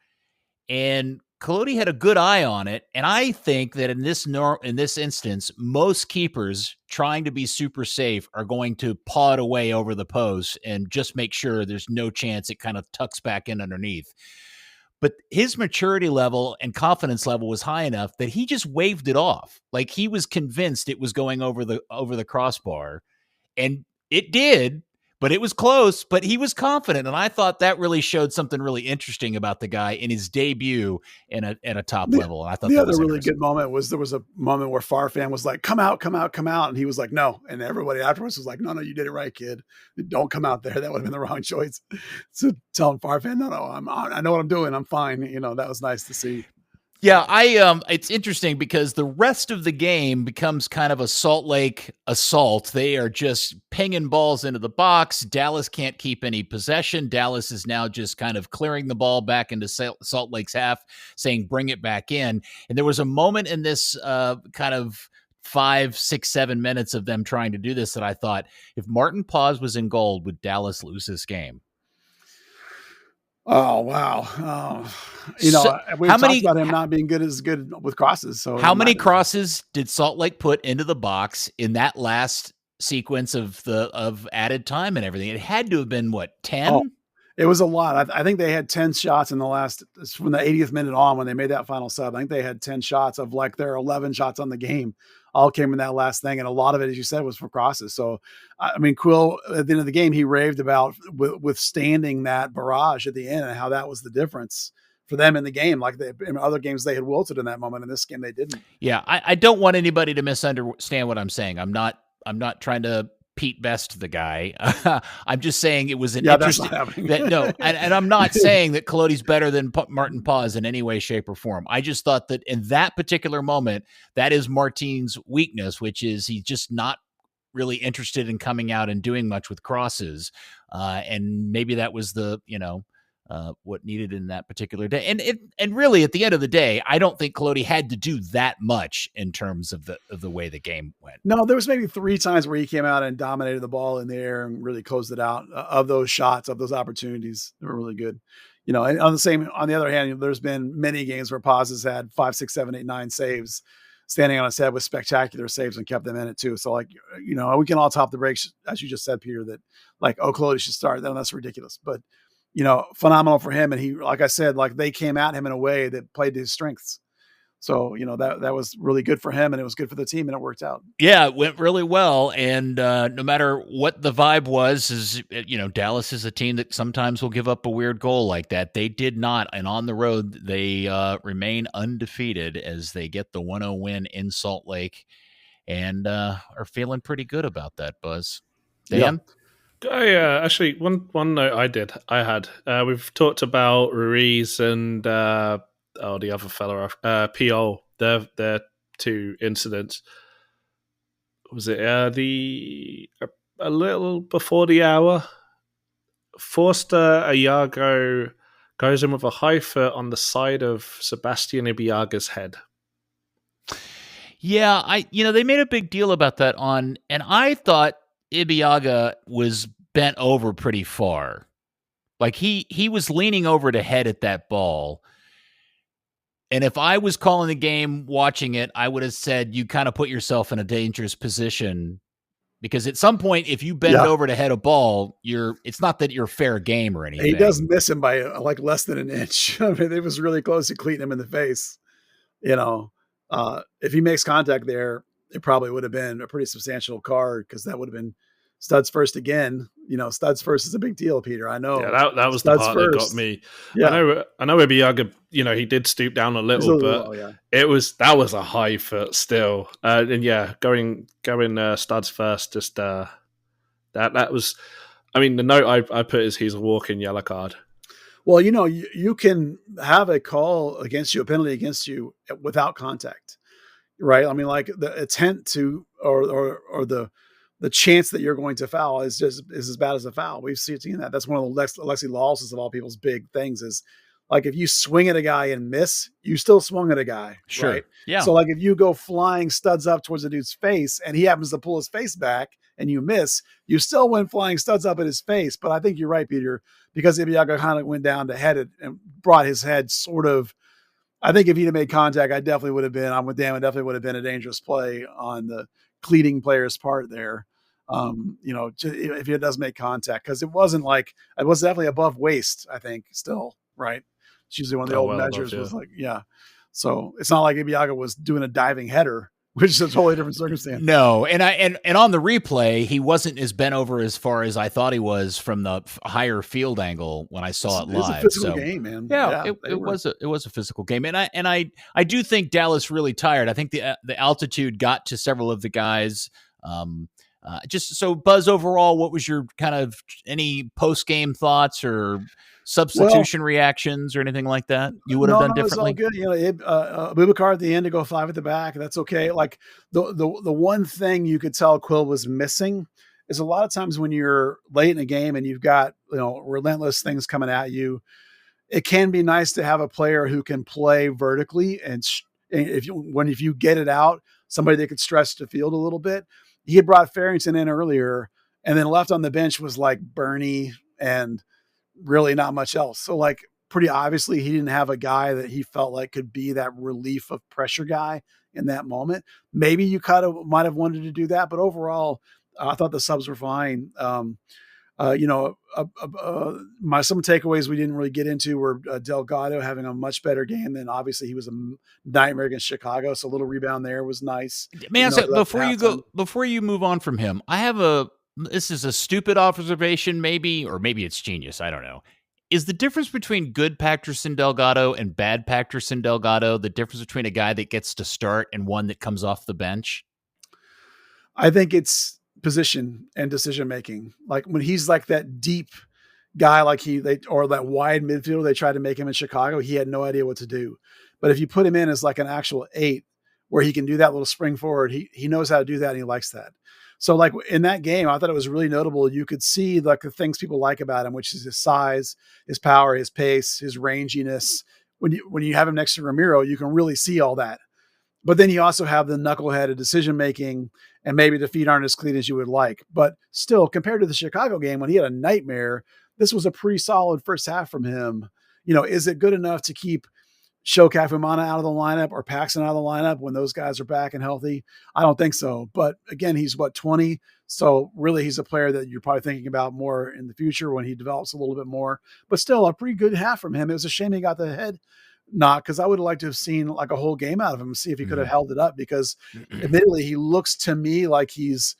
and Colodey had a good eye on it, and I think that in this instance, most keepers trying to be super safe are going to paw it away over the post and just make sure there's no chance it kind of tucks back in underneath. But his maturity level and confidence level was high enough that he just waved it off. Like, he was convinced it was going over the crossbar, and it did. But it was close, but he was confident. And I thought that really showed something really interesting about the guy in his debut at a top level. And I thought the that other was really good moment was there was a moment where Farfan was like, come out. And he was like, no. And everybody afterwards was like, no, you did it right, kid. Don't come out there. That would have been the wrong choice. So telling Farfan, no, I know what I'm doing. I'm fine. That was nice to see. Yeah, it's interesting because the rest of the game becomes kind of a Salt Lake assault. They are just pinging balls into the box. Dallas can't keep any possession. Dallas is now just kind of clearing the ball back into Salt Lake's half, saying, bring it back in. And there was a moment in this kind of 5, 6, 7 minutes of them trying to do this that I thought, if Martin Paz was in goal, would Dallas lose this game? Oh, wow. We talked about him not being good with crosses. So how many crosses did Salt Lake put into the box in that last sequence of added time and everything? It had to have been 10? Oh, it was a lot. I think they had 10 shots in the last, from the 80th minute on when they made that final sub. I think they had 10 shots of like their 11 shots on the game. All came in that last thing. And a lot of it, as you said, was for crosses. So, Quill, at the end of the game, he raved about withstanding that barrage at the end and how that was the difference for them in the game. Like in other games, they had wilted in that moment. In this game, they didn't. Yeah. I don't want anybody to misunderstand what I'm saying. I'm not trying to Pete Best the guy. I'm just saying it was an interesting. And I'm not saying that Colodey's better than Martin Paz in any way, shape, or form. I just thought that in that particular moment, that is Martin's weakness, which is he's just not really interested in coming out and doing much with crosses. And maybe that was what needed in that particular day. And really, at the end of the day, I don't think Colodey had to do that much in terms of the way the game went. No, there was maybe 3 times where he came out and dominated the ball in the air and really closed it out of those shots, of those opportunities. They were really good. And on the other hand, there's been many games where Paz has had 5, 6, 7, 8, 9 saves standing on his head with spectacular saves and kept them in it too. So we can all top the brakes, as you just said, Peter, that Colodey should start. That's ridiculous. But phenomenal for him. And he, like I said, they came at him in a way that played to his strengths. So, that was really good for him and it was good for the team and it worked out. Yeah, it went really well. And no matter what the vibe was, Dallas is a team that sometimes will give up a weird goal like that. They did not. And on the road, they remain undefeated as they get the 1-0 win in Salt Lake and are feeling pretty good about that, Buzz. Dan? Yeah. Actually, one note I had. We've talked about Ruiz and the other fella, Piol. Their 2 incidents. Was it a little before the hour? Forster Ayago goes in with a high foot on the side of Sebastian Ibiaga's head. Yeah, they made a big deal about that and I thought Ibeagha was bent over pretty far. Like he was leaning over to head at that ball. And if I was calling the game, watching it, I would have said you kind of put yourself in a dangerous position because at some point, if you bend over to head a ball, it's not that you're fair game or anything. He does miss him by like less than an inch. I mean, it was really close to cleating him in the face. If he makes contact there, it probably would have been a pretty substantial card because that would have been studs first again. Studs first is a big deal, Peter. I know. Yeah, that was studs the part first. That got me. Yeah. I know Ibeagha, he did stoop down a little, but that was a high foot still. Going studs first, just that was. I mean, the note I put is he's a walking yellow card. Well, you can have a call against you, a penalty against you without contact, right? I mean, like the intent to or the chance that you're going to foul is as bad as a foul. We've seen that. That's one of the Lexi Lawless's of all people's big things is like if you swing at a guy and miss, you still swung at a guy. Sure. Right? Yeah. So like if you go flying studs up towards the dude's face and he happens to pull his face back and you miss, you still went flying studs up at his face. But I think you're right, Peter, because Ibeagha kind of went down to head it and brought his head sort of. I think if he'd have made contact, I definitely would have been. I'm with Dan. It definitely would have been a dangerous play on the cleating player's part there. If it does make contact, because it was definitely above waist, I think, still, right? It's usually one of the old measures was like, yeah. So it's not like Ibeagha was doing a diving header, which is a totally different circumstance. No, and on the replay, he wasn't as bent over as far as I thought he was from the higher field angle when I saw it live. It was a physical game, man. Yeah, it was a physical game, and I do think Dallas really tired. I think the altitude got to several of the guys. Just so, Buzz, overall, what was your kind of any post-game thoughts or substitution reactions or anything like that you would have done differently? It was all good. Abubakar at the end to go 5 at the back. That's okay. Like the one thing you could tell Quill was missing is a lot of times when you're late in a game and you've got, relentless things coming at you, it can be nice to have a player who can play vertically. And if you get it out, somebody that could stretch the field a little bit. He had brought Farrington in earlier and then left on the bench was like Bernie and really not much else. So like pretty obviously he didn't have a guy that he felt like could be that relief of pressure guy in that moment. Maybe you might have wanted to do that, but overall I thought the subs were fine. Some takeaways we didn't really get into were Delgado having a much better game than obviously he was a nightmare against Chicago. So a little rebound there was nice. Man, before you move on from him, this is a stupid observation, maybe, or maybe it's genius. I don't know. Is the difference between good Patterson Delgado and bad Patterson Delgado the difference between a guy that gets to start and one that comes off the bench? I think it's position and decision making. Like when he's like that deep guy, or that wide midfielder they tried to make him in Chicago, he had no idea what to do. But if you put him in as like an actual 8 where he can do that little spring forward, he knows how to do that and he likes that. So like in that game, I thought it was really notable. You could see like the things people like about him, which is his size, his power, his pace, his ranginess. When you have him next to Ramiro, you can really see all that. But then you also have the knuckleheaded decision making, and maybe the feet aren't as clean as you would like. But still, compared to the Chicago game when he had a nightmare, this was a pretty solid first half from him. Is it good enough to keep Shoka Fumana out of the lineup or Paxson out of the lineup when those guys are back and healthy? I don't think so. But again, he's 20. So really he's a player that you're probably thinking about more in the future when he develops a little bit more, but still a pretty good half from him. It was a shame he got the head knock because I would have liked to have seen like a whole game out of him, see if he could have held it up because admittedly he looks to me like he's,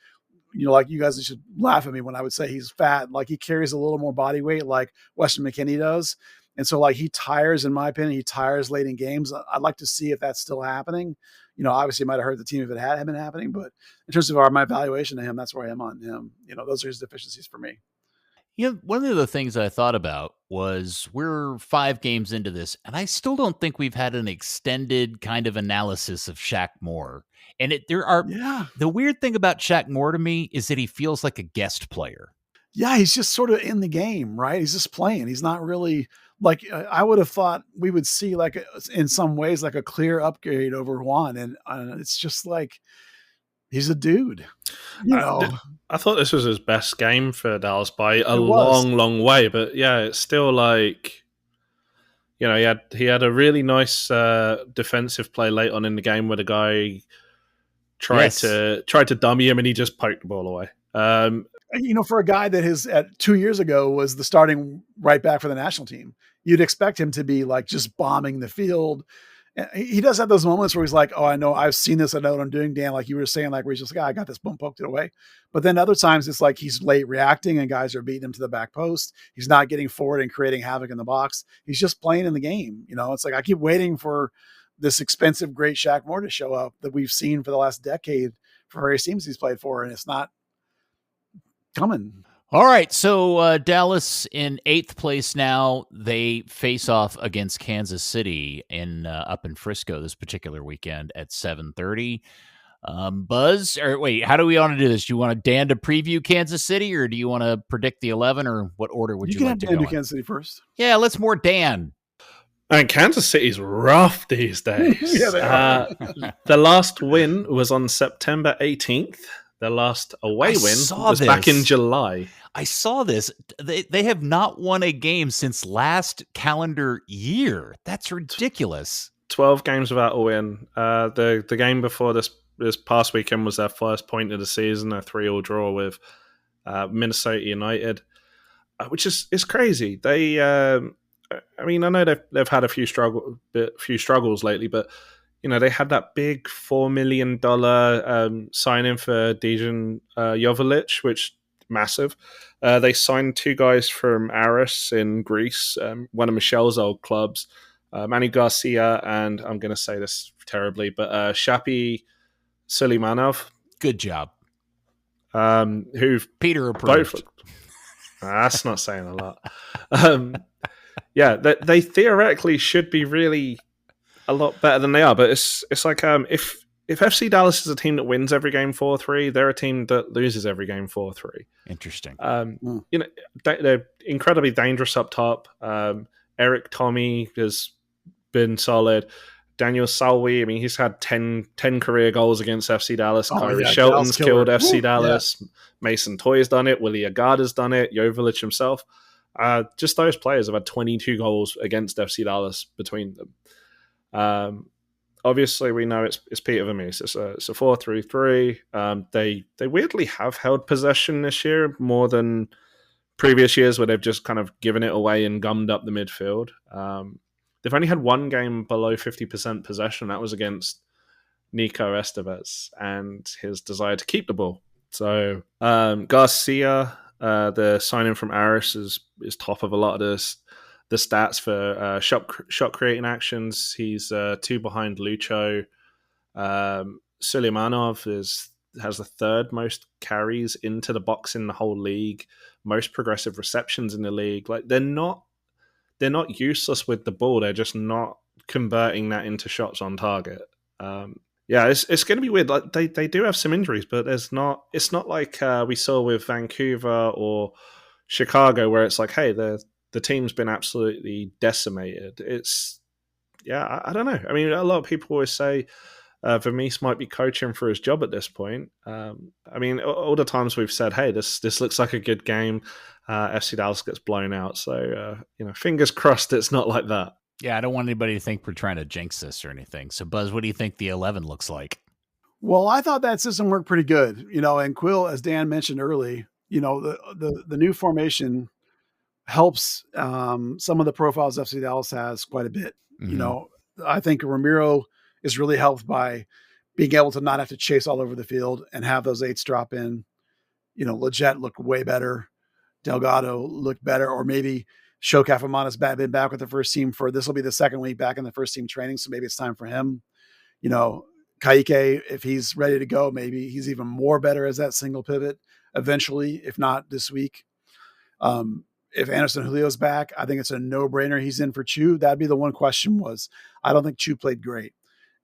like you guys should laugh at me when I would say he's fat. Like he carries a little more body weight like Weston McKennie does. And so like he tires, in my opinion, late in games. I'd like to see if that's still happening. Obviously it might have hurt the team if it had been happening, but in terms of my evaluation of him, that's where I am on him. Those are his deficiencies for me. One of the things I thought about was we're 5 games into this, and I still don't think we've had an extended kind of analysis of Shaq Moore. And the weird thing about Shaq Moore to me is that he feels like a guest player. Yeah, he's just sort of in the game, right? He's just playing. He's not really like I would have thought we would see like in some ways like a clear upgrade over Juan, and it's just like He's a dude. I thought this was his best game for Dallas by a was. long way, but yeah, it's still like, he had a really nice defensive play late on in the game where the guy tried to dummy him and he just poked the ball away. For a guy that 2 years ago was the starting right back for the national team, you'd expect him to be like just bombing the field. He does have those moments where he's like, oh, I know, I've seen this. I know what I'm doing, Dan. Like you were saying, like where he's just like, I got this, boom, poked it away. But then other times it's like he's late reacting and guys are beating him to the back post. He's not getting forward and creating havoc in the box. He's just playing in the game. It's like I keep waiting for this expensive, great Shaq Moore to show up that we've seen for the last decade for various teams he's played for, and it's not coming. All right, so Dallas in 8th place now. They face off against Kansas City up in Frisco this particular weekend at 7:30. Buzz, or wait, how do we want to do this? Do you want Dan to preview Kansas City, or do you want to predict the 11, or what order would you like to go in? You can have Dan do Kansas City first. Yeah, let's more Dan. And Kansas City's rough these days. Yeah, they are. The last win was on September 18th. Their last away win was back in July. I saw this. They have not won a game since last calendar year. That's ridiculous. 12 games without a win. The game before this past weekend was their first point of the season, a 3-3 draw with Minnesota United, which is crazy. They, I know they've had a few struggles lately, but they had that big $4 million sign-in for Dejan Jovalic, which massive. They signed 2 guys from Aris in Greece, one of Michelle's old clubs, Manny Garcia, and I'm going to say this terribly, but Shapi Suleimanov. Good job. Who Peter approved. That's not saying a lot. They theoretically should be really a lot better than they are, but it's like if FC Dallas is a team that wins every game 4-3, they're a team that loses every game 4-3. Interesting. They're incredibly dangerous up top. Eric Tommy has been solid. Daniel Salwi, he's had 10 career goals against FC Dallas. Kyrie Shelton's killed FC Dallas. Yeah. Mason Toy's done it. Willie Agada's done it. Jovalic himself. Just those players have had 22 goals against FC Dallas between them. Obviously, we know it's Peter Vermees. It's a 4-3-3. They weirdly have held possession this year more than previous years where they've just kind of given it away and gummed up the midfield. They've only had one game below 50% possession. That was against Nico Estevez and his desire to keep the ball. So Garcia, the signing from Aris, is top of a lot of the stats for shot creating actions. He's 2 behind Lucho. Suleimanov has the 3rd most carries into the box in the whole league, most progressive receptions in the league. Like they're not useless with the ball. They're just not converting that into shots on target. It's going to be weird. Like they do have some injuries, but it's not like we saw with Vancouver or Chicago, where it's like, hey, the team's been absolutely decimated. I don't know. A lot of people always say Vermees might be coaching for his job at this point. All the times we've said, hey, this looks like a good game. FC Dallas gets blown out. So, fingers crossed it's not like that. Yeah, I don't want anybody to think we're trying to jinx this or anything. So, Buzz, what do you think the 11 looks like? Well, I thought that system worked pretty good. And Quill, as Dan mentioned early, the new formation helps some of the profiles FC Dallas has quite a bit. Mm-hmm. I think Ramiro is really helped by being able to not have to chase all over the field and have those 8s drop in. Leggett looked way better. Delgado looked better, or maybe Shokafamana's been back with the first team this will be the 2nd week back in the first team training. So maybe it's time for him. Kaique, if he's ready to go, maybe he's even more better as that single pivot eventually, if not this week. If Anderson Julio's back, I think it's a no-brainer. He's in for Chu. That'd be the one question was, I don't think Chu played great.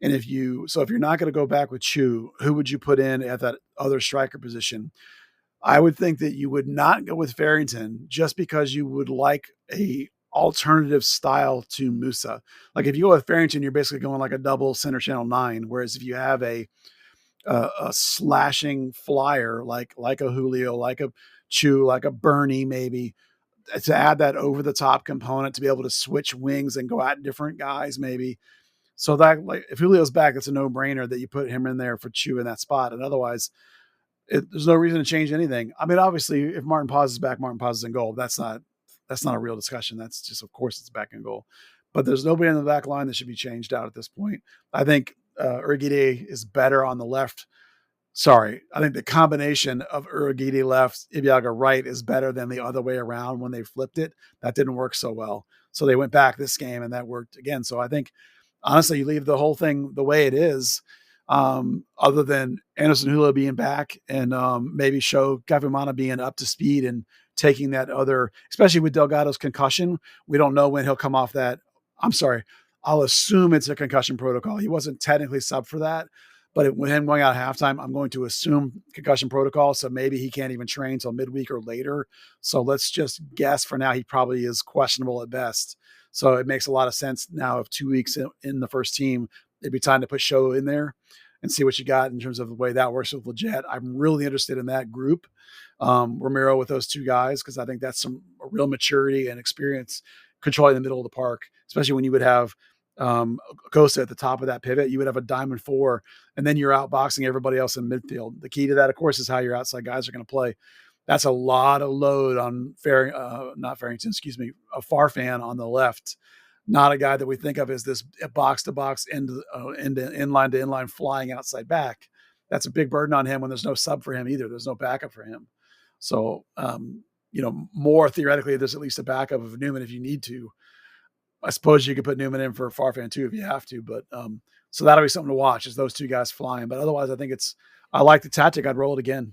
And if you're not going to go back with Chu, who would you put in at that other striker position? I would think that you would not go with Farrington just because you would like a alternative style to Musa. Like if you go with Farrington, you're basically going like a double center channel 9. Whereas if you have a a slashing flyer like a Julio, like a Chu, like a Bernie, maybe, to add that over the top component to be able to switch wings and go at different guys, maybe. So that, like, if Julio's back, it's a no brainer that you put him in there for Chu in that spot. And otherwise, there's no reason to change anything. I mean, obviously, if Martin Paz is back, Martin Paz is in goal. That's not a real discussion. That's just, of course, it's back in goal. But there's nobody in the back line that should be changed out at this point. I think Urquidy is better on the left. Sorry, I think the combination of Urquidy left, Ibeagha right is better than the other way around when they flipped it. That didn't work so well. So they went back this game and that worked again. So I think, honestly, you leave the whole thing the way it is, other than Anderson Julio being back and maybe show Kavimana being up to speed and taking that other, especially with Delgado's concussion. We don't know when he'll come off that. I'm sorry. I'll assume it's a concussion protocol. He wasn't technically sub for that, but with him going out at halftime, I'm going to assume concussion protocol. So maybe he can't even train until midweek or later. So let's just guess for now, he probably is questionable at best. So it makes a lot of sense now, if 2 weeks in the first team, it'd be time to put Show in there and see what you got in terms of the way that works with Leggett. I'm really interested in that group, Romero with those two guys, because I think that's some real maturity and experience controlling the middle of the park, especially when you would have Acosta at the top of that pivot. You would have a diamond four, and then you're outboxing everybody else in midfield. The key to that, of course, is how your outside guys are going to play. That's a lot of load on a Farfan on the left. Not a guy that we think of as this box to box, inline to inline flying outside back. That's a big burden on him when there's no sub for him either. There's no backup for him. So, more theoretically, there's at least a backup of Newman if you need to. I suppose you could put Newman in for Farfan too if you have to, but so that'll be something to watch, is those two guys flying. But otherwise, I like the tactic. I'd roll it again.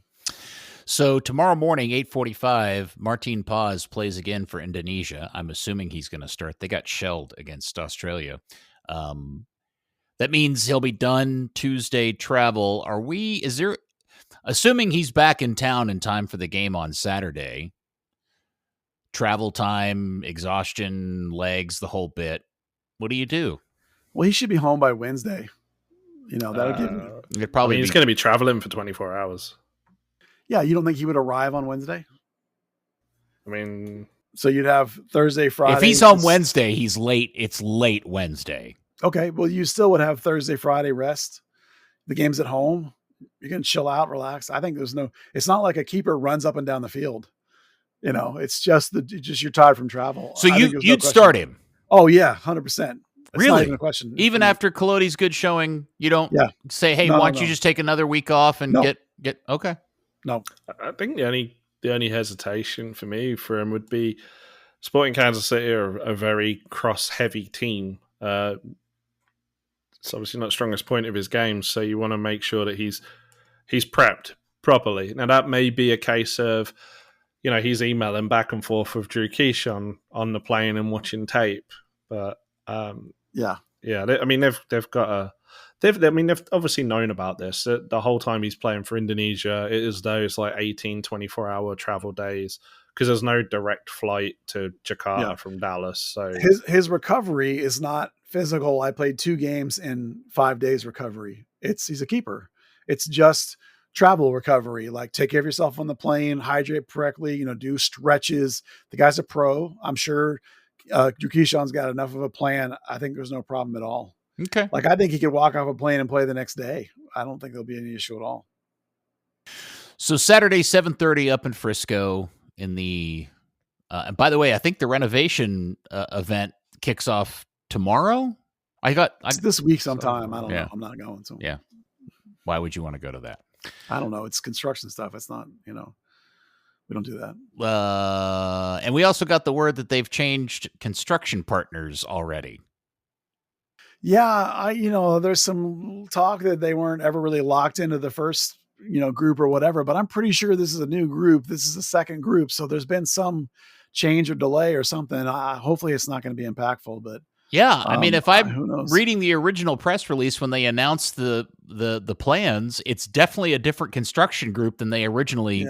So tomorrow morning, 8:45, Martin Paz plays again for Indonesia. I'm assuming he's going to start. They got shelled against Australia. That means he'll be done Tuesday travel. Assuming he's back in town in time for the game on Saturday, travel time, exhaustion, legs, the whole bit, what do you do? Well, he should be home by Wednesday. That'll give him. He's going to be traveling for 24 hours. Yeah, you don't think he would arrive on Wednesday? I mean, so you'd have Thursday, Friday. If he's home Wednesday, he's late. It's late Wednesday. Okay, well, you still would have Thursday, Friday rest. The game's at home. You can chill out, relax. I think it's not like a keeper runs up and down the field. It's just you're tired from travel. So you'd start him. Oh yeah, 100%. Really? Not even a question. Even after Colodey's good showing, you don't say, "Hey, why don't you just take another week off and get okay." No, I think the only hesitation for me for him would be Sporting Kansas City are a very cross-heavy team. It's obviously not the strongest point of his game, so you want to make sure that he's prepped properly. Now, that may be a case of, he's emailing back and forth with Drew Quiche on the plane and watching tape. But they've obviously known about this. The whole time he's playing for Indonesia, it is those like 18, 24-hour travel days, because there's no direct flight to Jakarta from Dallas. So his recovery is not physical. I played 2 games in 5 days recovery. He's a keeper. It's just travel recovery. Like, take care of yourself on the plane, hydrate correctly, do stretches. The guy's a pro. I'm sure Jukishan's got enough of a plan. I think there's no problem at all. Okay. Like, I think he could walk off a plane and play the next day. I don't think there'll be any issue at all. So Saturday, 7:30 up in Frisco in the, and by the way, I think the renovation event kicks off tomorrow. It's this week sometime. I don't know. I'm not going. So yeah. Why would you want to go to that? I don't know. It's construction stuff. It's not, we don't do that. And we also got the word that they've changed construction partners already. Yeah, there's some talk that they weren't ever really locked into the first, group or whatever, but I'm pretty sure this is a new group. This is the second group. So there's been some change or delay or something. Hopefully it's not going to be impactful, but yeah, I mean, if I'm reading the original press release when they announced the plans, it's definitely a different construction group than they originally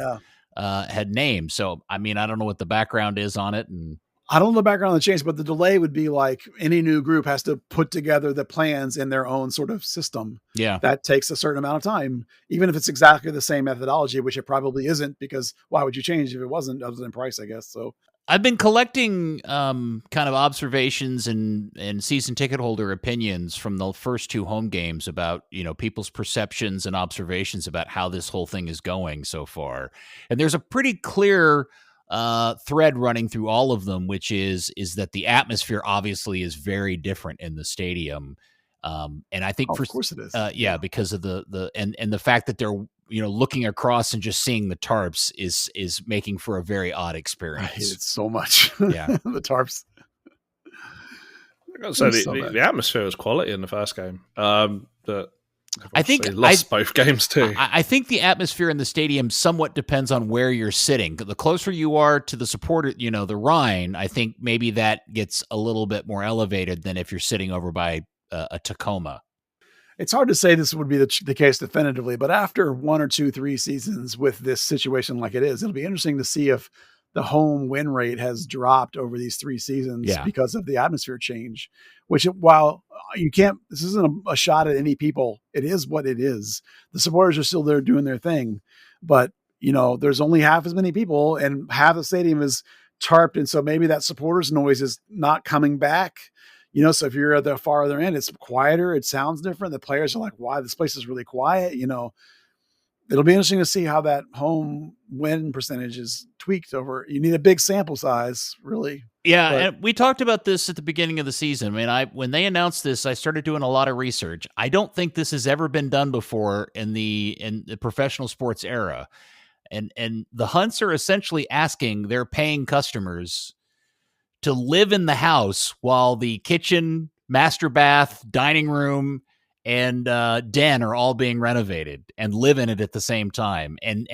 had named. So, I mean, I don't know what the background is on it. And I don't know the background on the change, but the delay would be like any new group has to put together the plans in their own sort of system. Yeah. That takes a certain amount of time, even if it's exactly the same methodology, which it probably isn't, because why would you change if it wasn't, other than price, I guess. So I've been collecting kind of observations and season ticket holder opinions from the first 2 home games about, people's perceptions and observations about how this whole thing is going so far. And there's a pretty clear thread running through all of them, which is that the atmosphere obviously is very different in the stadium. And I think of course it is. Because of the fact that they're, looking across and just seeing the tarps is making for a very odd experience. I hate it so much. Yeah. The tarps. So the atmosphere was quality in the first game. But I think lost both games too. I think the atmosphere in the stadium somewhat depends on where you're sitting. The closer you are to the supporter, the Rhine, I think maybe that gets a little bit more elevated than if you're sitting over by a Texoma. It's hard to say this would be the case definitively, but after 1 or 2, 3 seasons with this situation like it is, it'll be interesting to see if the home win rate has dropped over these 3 seasons because of the atmosphere change, which while you can't, this isn't a shot at any people. It is what it is. The supporters are still there doing their thing, but there's only half as many people and half the stadium is tarped. And so maybe that supporters noise is not coming back. So if you're at the farther end, it's quieter. It sounds different. The players are like, wow, this place is really quiet. It'll be interesting to see how that home win percentage is tweaked over. You need a big sample size, really. Yeah, and we talked about this at the beginning of the season. I mean, when they announced this, I started doing a lot of research. I don't think this has ever been done before in the professional sports era. And the Hunts are essentially asking their paying customers to live in the house while the kitchen, master bath, dining room, and den are all being renovated, and live in it at the same time, and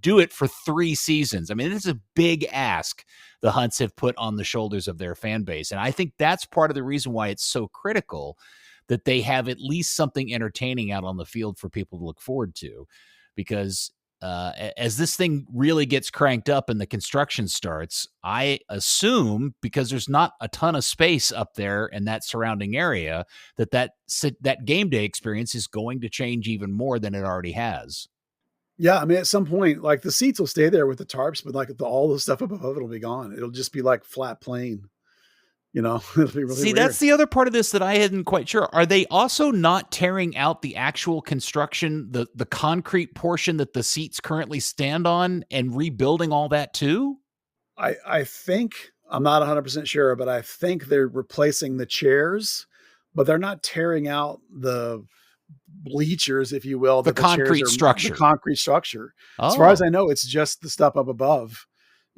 do it for 3 seasons. I mean, this is a big ask the Hunts have put on the shoulders of their fan base. And I think that's part of the reason why it's so critical that they have at least something entertaining out on the field for people to look forward to, because as this thing really gets cranked up and the construction starts, I assume, because there's not a ton of space up there in that surrounding area, that game day experience is going to change even more than it already has. Yeah, I mean, at some point, like the seats will stay there with the tarps, but like all the stuff above it will be gone. It'll just be like flat plane. It'll be really weird. That's the other part of this that I hadn't quite sure. Are they also not tearing out the actual construction, the concrete portion that the seats currently stand on, and rebuilding all that too? I think, I'm not 100% sure, but I think they're replacing the chairs, but they're not tearing out the bleachers, if you will. The concrete structure. The concrete structure. Oh. As far as I know, it's just the stuff up above.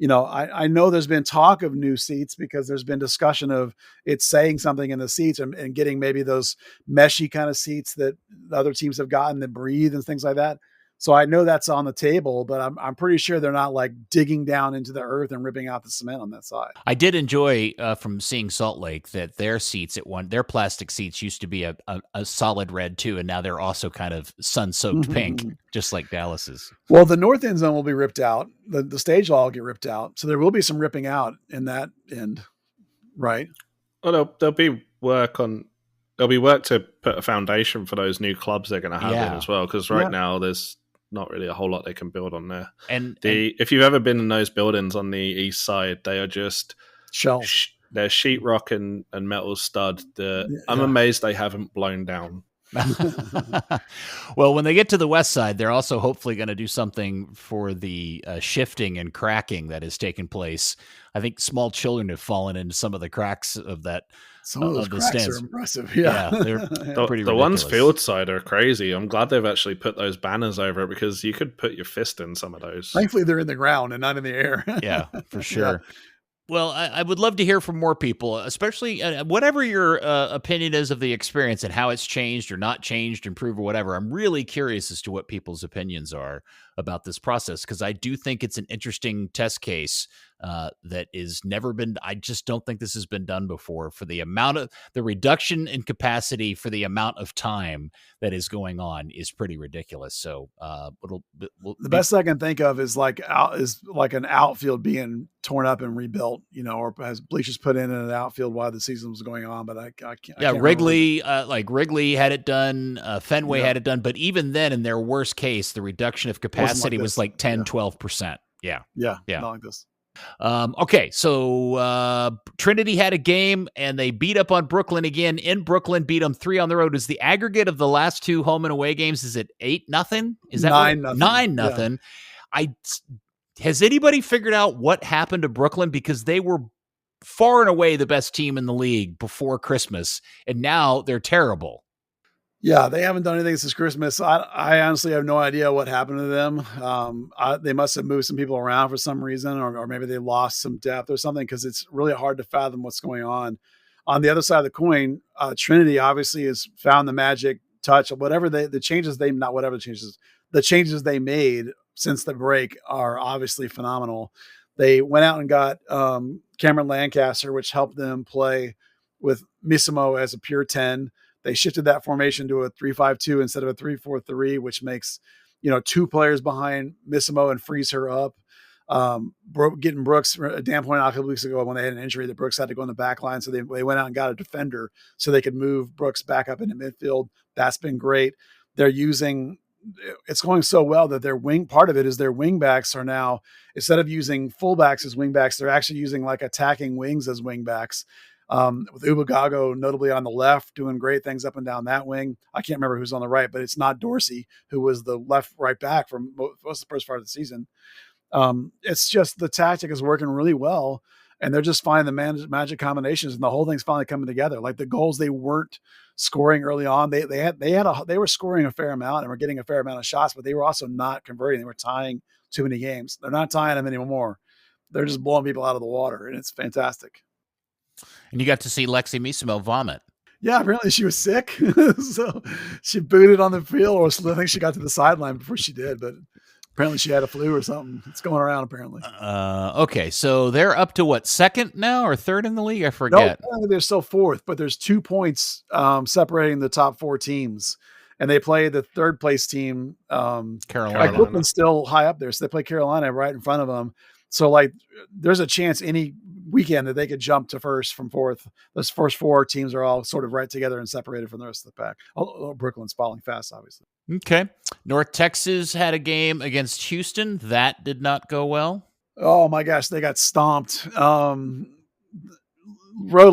I know there's been talk of new seats because there's been discussion of it saying something in the seats and getting maybe those meshy kind of seats that other teams have gotten that breathe and things like that. So I know that's on the table, but I'm pretty sure they're not like digging down into the earth and ripping out the cement on that side. I did enjoy from seeing Salt Lake that their seats their plastic seats used to be a solid red too, and now they're also kind of sun-soaked pink, just like Dallas's. Well, the north end zone will be ripped out. The stage all will get ripped out, so there will be some ripping out in that end, right? Well, there'll be work to put a foundation for those new clubs they're going to have in as well, because now there's not really a whole lot they can build on there. And if you've ever been in those buildings on the east side, they are just shells. They're sheetrock and metal stud. I'm amazed they haven't blown down. Well, when they get to the west side, they're also hopefully going to do something for the shifting and cracking that has taken place. I think small children have fallen into some of the cracks of that. Some of those cracks are impressive. Yeah, they're pretty the ridiculous. ones field side are crazy. I'm glad they've actually put those banners over it, because you could put your fist in some of those. Thankfully, they're in the ground and not in the air. Yeah, for sure. Yeah. Well, I would love to hear from more people, especially whatever your opinion is of the experience and how it's changed or not changed, improved or whatever. I'm really curious as to what people's opinions are about this process, because I do think it's an interesting test case that is never been. I just don't think this has been done before, for the amount of the reduction in capacity for the amount of time that is going on is pretty ridiculous. So the best I can think of is like an outfield being torn up and rebuilt. out, or has bleachers put in an outfield while the season was going on. But I can't. Yeah, Wrigley, Wrigley had it done. Fenway had it done. But even then, in their worst case, the reduction of capacity was like 10, 12%. Yeah. Not like this. Okay, so Trinity had a game, and they beat up on Brooklyn again. In Brooklyn, beat them 3 on the road. Is the aggregate of the last 2 home and away games, is it 8-0? Is that 9-0? 9-0. Yeah. Has anybody figured out what happened to Brooklyn? Because they were far and away the best team in the league before Christmas, and now they're terrible. Yeah, they haven't done anything since Christmas. I honestly have no idea what happened to them. They must have moved some people around for some reason, or maybe they lost some depth or something, because it's really hard to fathom what's going on. On the other side of the coin, Trinity obviously has found the magic touch. The changes they made since the break are obviously phenomenal. They went out and got Cameron Lancaster, which helped them play with Misimo as a pure 10. They shifted that formation to a 3-5-2 instead of a 3-4-3, which makes, 2 players behind Misimo and frees her up. Getting Brooks, Dan pointed out a couple weeks ago when they had an injury that Brooks had to go in the back line. So they went out and got a defender so they could move Brooks back up into midfield. That's been great. It's going so well that their part of it is their wing backs are now, instead of using fullbacks as wing backs, they're actually using like attacking wings as wing backs. With Ubagago notably on the left, doing great things up and down that wing. I can't remember who's on the right, but it's not Dorsey, who was the right back for most of the first part of the season. It's just the tactic is working really well, and they're just finding the magic combinations, and the whole thing's finally coming together. Like the goals they weren't scoring early on, they were scoring a fair amount and were getting a fair amount of shots, but they were also not converting. They were tying too many games. They're not tying them anymore. They're just blowing people out of the water, and it's fantastic. And you got to see Lexi Misimo vomit. Yeah, apparently she was sick. So she booted on the field, or I think she got to the sideline before she did, but apparently she had a flu or something. It's going around apparently. Okay, so they're up to what, 2nd now or 3rd in the league? I forget. No, they're still 4th, but there's 2 points separating the top 4 teams. And they play the 3rd place team, Carolina. Brooklyn's still high up there, so they play Carolina right in front of them. So like there's a chance any weekend that they could jump to 1st from 4th. Those first 4 teams are all sort of right together and separated from the rest of the pack. Although Brooklyn's falling fast, obviously. Okay. North Texas had a game against Houston. That did not go well. Oh my gosh, they got stomped. Road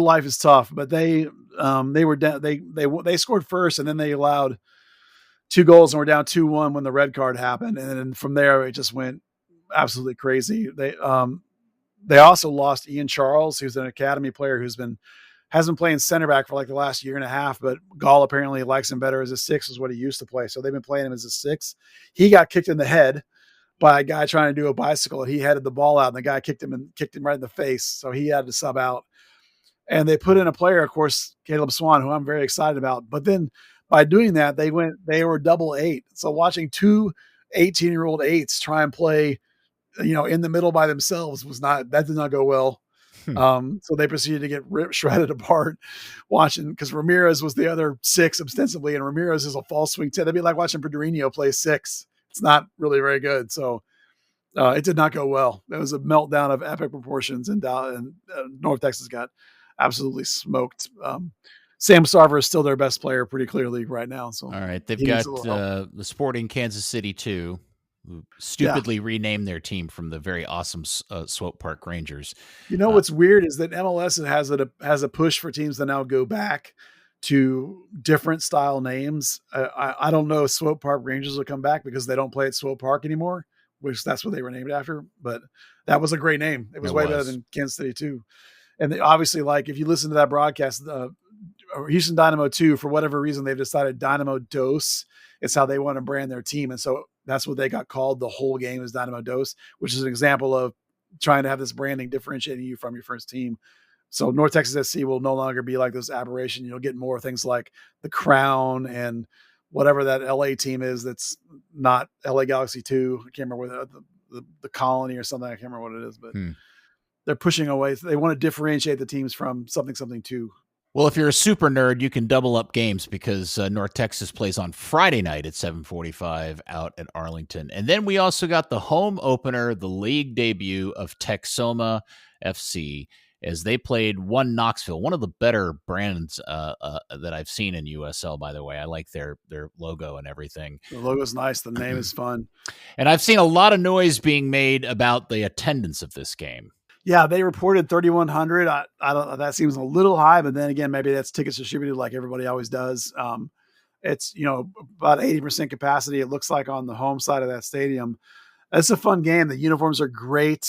life is tough, but they were down. They scored first, and then they allowed 2 goals and were down 2-1 when the red card happened. And then from there, it just went absolutely crazy. They also lost Ian Charles, who's an academy player has been playing center back for like the last year and a half, but Gall apparently likes him better as a 6 is what he used to play. So they've been playing him as a 6. He got kicked in the head by a guy trying to do a bicycle, and he headed the ball out, and the guy kicked him right in the face. So he had to sub out. And they put in a player, of course, Caleb Swan, who I'm very excited about. But then by doing that, they were double 8. So watching 2 18-year-old 8s try and play, in the middle by themselves that did not go well. So they proceeded to get shredded apart watching, because Ramirez was the other 6 ostensibly, and Ramirez is a false swing 10. That'd be like watching Pedrinho play 6. It's not really very good. So it did not go well. It was a meltdown of epic proportions, and North Texas got absolutely smoked. Sam Sarver is still their best player pretty clearly right now. So all right, they've got the Sporting Kansas City 2. Stupidly renamed their team from the very awesome Swope Park Rangers. What's weird is that MLS has a push for teams to now go back to different style names. I don't know if Swope Park Rangers will come back because they don't play at Swope Park anymore, which that's what they were named after. But that was a great name. It was way better than Kansas City 2. And they, obviously, like if you listen to that broadcast, Houston Dynamo 2, for whatever reason, they've decided Dynamo Dos is how they want to brand their team. And so that's what they got called. The whole game is Dynamo Dos, which is an example of trying to have this branding differentiating you from your first team. So North Texas SC will no longer be like this aberration. You'll get more things like the Crown and whatever that LA team is that's not LA Galaxy 2. I can't remember the Colony or something. I can't remember what it is, but they're pushing away. They want to differentiate the teams from something 2. Well, if you're a super nerd, you can double up games because North Texas plays on Friday night at 7:45 out at Arlington. And then we also got the home opener, the league debut of Texoma FC, as they played one Knoxville, one of the better brands that I've seen in USL, by the way. I like their logo and everything. The logo's nice. The name is fun. And I've seen a lot of noise being made about the attendance of this game. Yeah, they reported 3,100. I don't. That seems a little high, but then again, maybe that's tickets distributed like everybody always does. It's about 80% capacity. It looks like on the home side of that stadium. It's a fun game. The uniforms are great.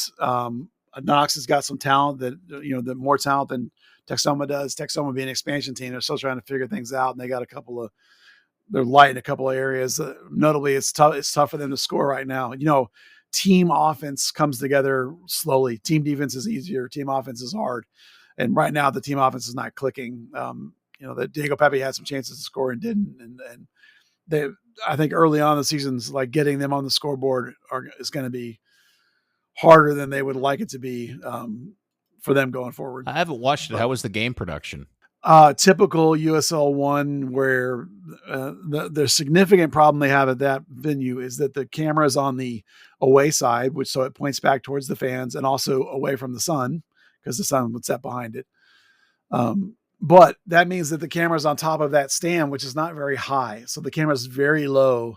Knox has got some talent that more talent than Texoma does. Texoma being an expansion team, they're still trying to figure things out, and they got they're light in a couple of areas. Notably, it's tough. It's tough for them to score right now. Team offense comes together slowly. Team defense is easier. Team offense is hard. And right now the team offense is not clicking. That Diego Pappy had some chances to score and didn't. And I think early on in the seasons, like getting them on the scoreboard is going to be harder than they would like it to be for them going forward. I haven't watched it. How was the game production? Typical USL 1, where the significant problem they have at that venue is that the camera is on the away side, so it points back towards the fans and also away from the sun because the sun would set behind it. But that means that the camera is on top of that stand, which is not very high. So the camera is very low.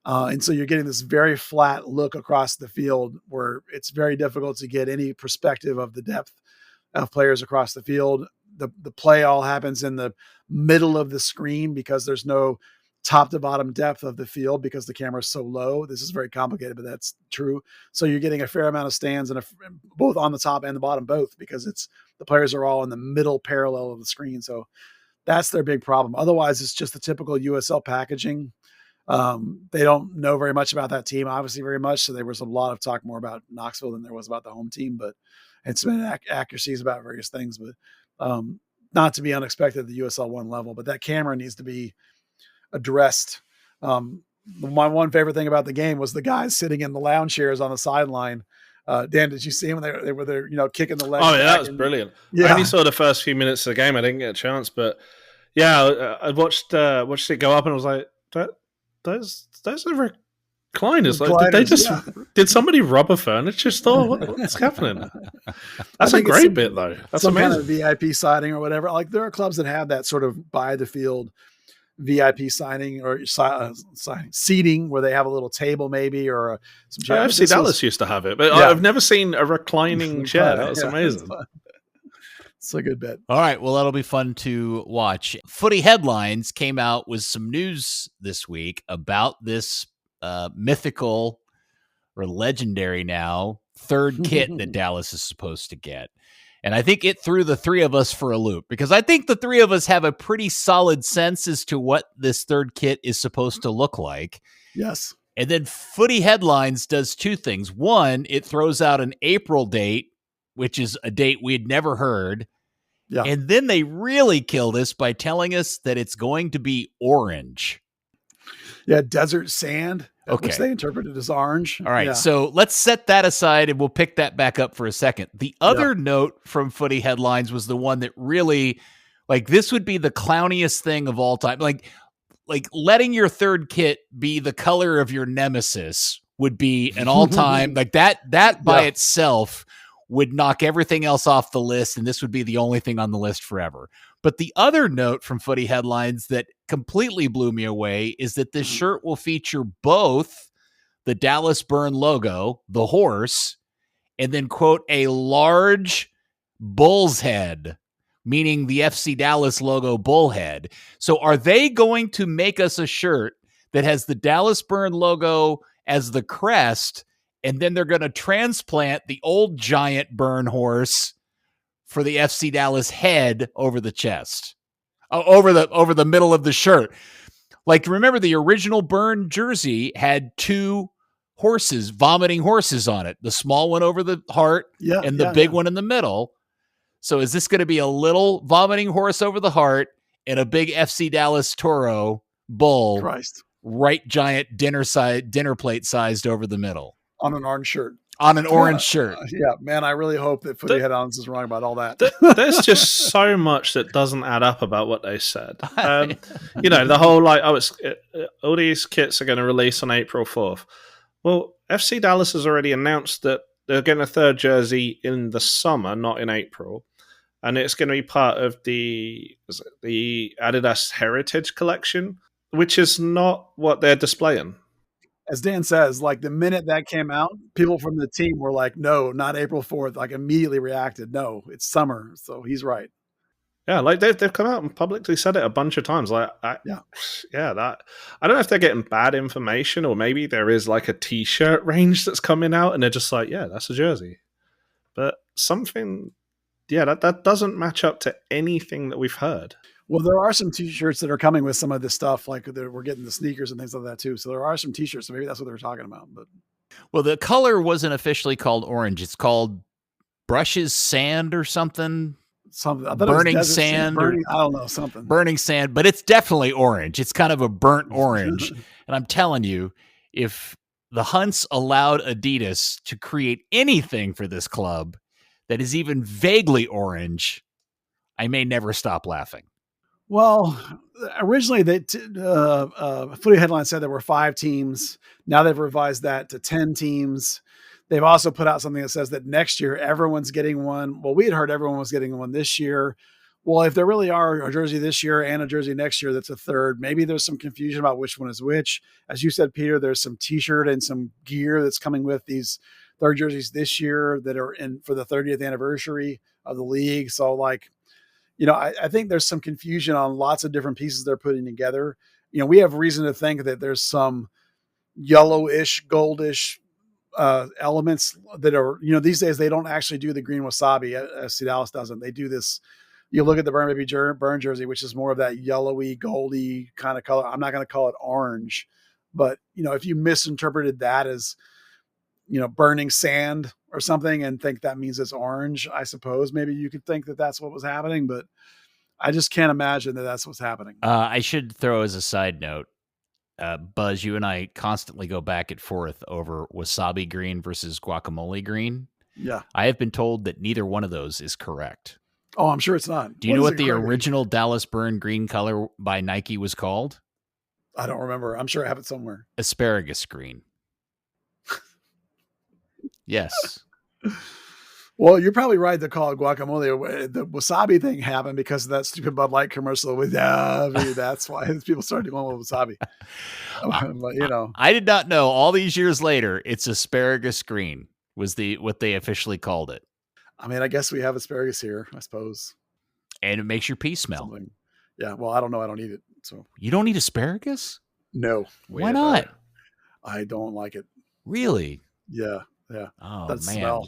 And so you're getting this very flat look across the field where it's very difficult to get any perspective of the depth of players across the field. The play all happens in the middle of the screen because there's no top to bottom depth of the field because the camera is so low. This is very complicated, but that's true. So you're getting a fair amount of stands and both on the top and the bottom, both, because the players are all in the middle parallel of the screen. So that's their big problem. Otherwise, it's just the typical USL packaging. They don't know very much about that team, obviously very much. So there was a lot of talk more about Knoxville than there was about the home team, but it's been accuracies about various things, but not to be unexpected at the USL 1 level, but that camera needs to be addressed. My one favorite thing about the game was the guys sitting in the lounge chairs on the sideline. Dan, did you see them? They were there, kicking the legs. Oh, yeah, that was brilliant. Yeah. I only saw the first few minutes of the game. I didn't get a chance, but yeah, I watched it go up and I was like, those are recliners. Like, did somebody rub a furniture store? What's happening? That's a great bit, though. That's some amazing. Kind of VIP siding or whatever. Like, there are clubs that have that sort of by the field VIP signing or seating where they have a little table maybe or some chairs. FC Dallas used to have it, but I've never seen a reclining chair. That's amazing. It's a good bit. All right. Well, that'll be fun to watch. Footy Headlines came out with some news this week about this mythical or legendary now third kit that Dallas is supposed to get. And I think it threw the three of us for a loop because I think the three of us have a pretty solid sense as to what this third kit is supposed to look like. Yes. And then Footy Headlines does two things. One, it throws out an April date, which is a date we had never heard. Yeah. And then they really killed us by telling us that it's going to be orange. Yeah, desert sand, okay, which they interpreted as orange. All right, so let's set that aside and we'll pick that back up for a second. The other note from Footy Headlines was the one that really, this would be the clowniest thing of all time. Like letting your third kit be the color of your nemesis would be an all-time, that by itself would knock everything else off the list, and this would be the only thing on the list forever. But the other note from Footy Headlines that completely blew me away is that this shirt will feature both the Dallas Burn logo, the horse, and then, quote, a large bull's head, meaning the FC Dallas logo bullhead. So are they going to make us a shirt that has the Dallas Burn logo as the crest, and then they're going to transplant the old giant Burn horse for the FC Dallas head over the chest, over the middle of the shirt? Remember the original Burn jersey had two horses, vomiting horses on it, the small one over the heart and the big one in the middle. So is this going to be a little vomiting horse over the heart and a big FC Dallas Toro bull, Christ, right giant dinner plate sized over the middle? On an orange shirt. on an orange shirt. Yeah, man, I really hope that Footy Headlines is wrong about all that. There's just so much that doesn't add up about what they said. The whole all these kits are going to release on April 4th. Well, FC Dallas has already announced that they're getting a third jersey in the summer, not in April. And it's going to be part of the Adidas Heritage Collection, which is not what they're displaying. As Dan says, like the minute that came out, people from the team were like, no, not April 4th. Like immediately reacted. No, it's summer. So he's right. Yeah, like they've come out and publicly said it a bunch of times. Like, I don't know if they're getting bad information or maybe there is like a T-shirt range that's coming out and they're just like, yeah, that's a jersey. But something, that doesn't match up to anything that we've heard. Well, there are some T-shirts that are coming with some of this stuff. Like we're getting the sneakers and things like that too. So there are some T-shirts. So maybe that's what they're talking about. But well, the color wasn't officially called orange. It's called Brushes Sand or something. Burning sand. I don't know, something. Burning sand, but it's definitely orange. It's kind of a burnt orange. And I'm telling you, if the Hunts allowed Adidas to create anything for this club that is even vaguely orange, I may never stop laughing. Well, originally Footy Headlines said there were 5 teams. Now they've revised that to 10 teams. They've also put out something that says that next year everyone's getting one. Well, we had heard everyone was getting one this year. Well, if there really are a jersey this year and a jersey next year, that's a third. Maybe there's some confusion about which one is which. As you said, Peter, there's some T-shirt and some gear that's coming with these third jerseys this year that are in for the 30th anniversary of the league. So I think there's some confusion on lots of different pieces they're putting together. We have reason to think that there's some yellowish, goldish elements that are, these days they don't actually do the green wasabi. FC Dallas doesn't. They do this. You look at the Burn Baby Burn jersey, which is more of that yellowy, goldy kind of color. I'm not going to call it orange, but if you misinterpreted that as, burning sand or something and think that means it's orange, I suppose maybe you could think that that's what was happening, but I just can't imagine that that's what's happening. I should throw as a side note, Buzz, you and I constantly go back and forth over wasabi green versus guacamole green. Yeah. I have been told that neither one of those is correct. Oh, I'm sure it's not. Do you know what the original Dallas Burn green color by Nike was called? I don't remember. I'm sure I have it somewhere. Asparagus green. Yes. Well, you're probably right to call it guacamole. The wasabi thing happened because of that stupid Bud Light commercial with that's why people started going with wasabi. But, I did not know all these years later it's asparagus green was what they officially called it. I mean, I guess we have asparagus here, I suppose. And it makes your pee smell. Something. Yeah, well, I don't know. I don't eat it. So you don't eat asparagus? No. Why not? I don't like it. Really? Yeah. Yeah. Oh, that man. Smell.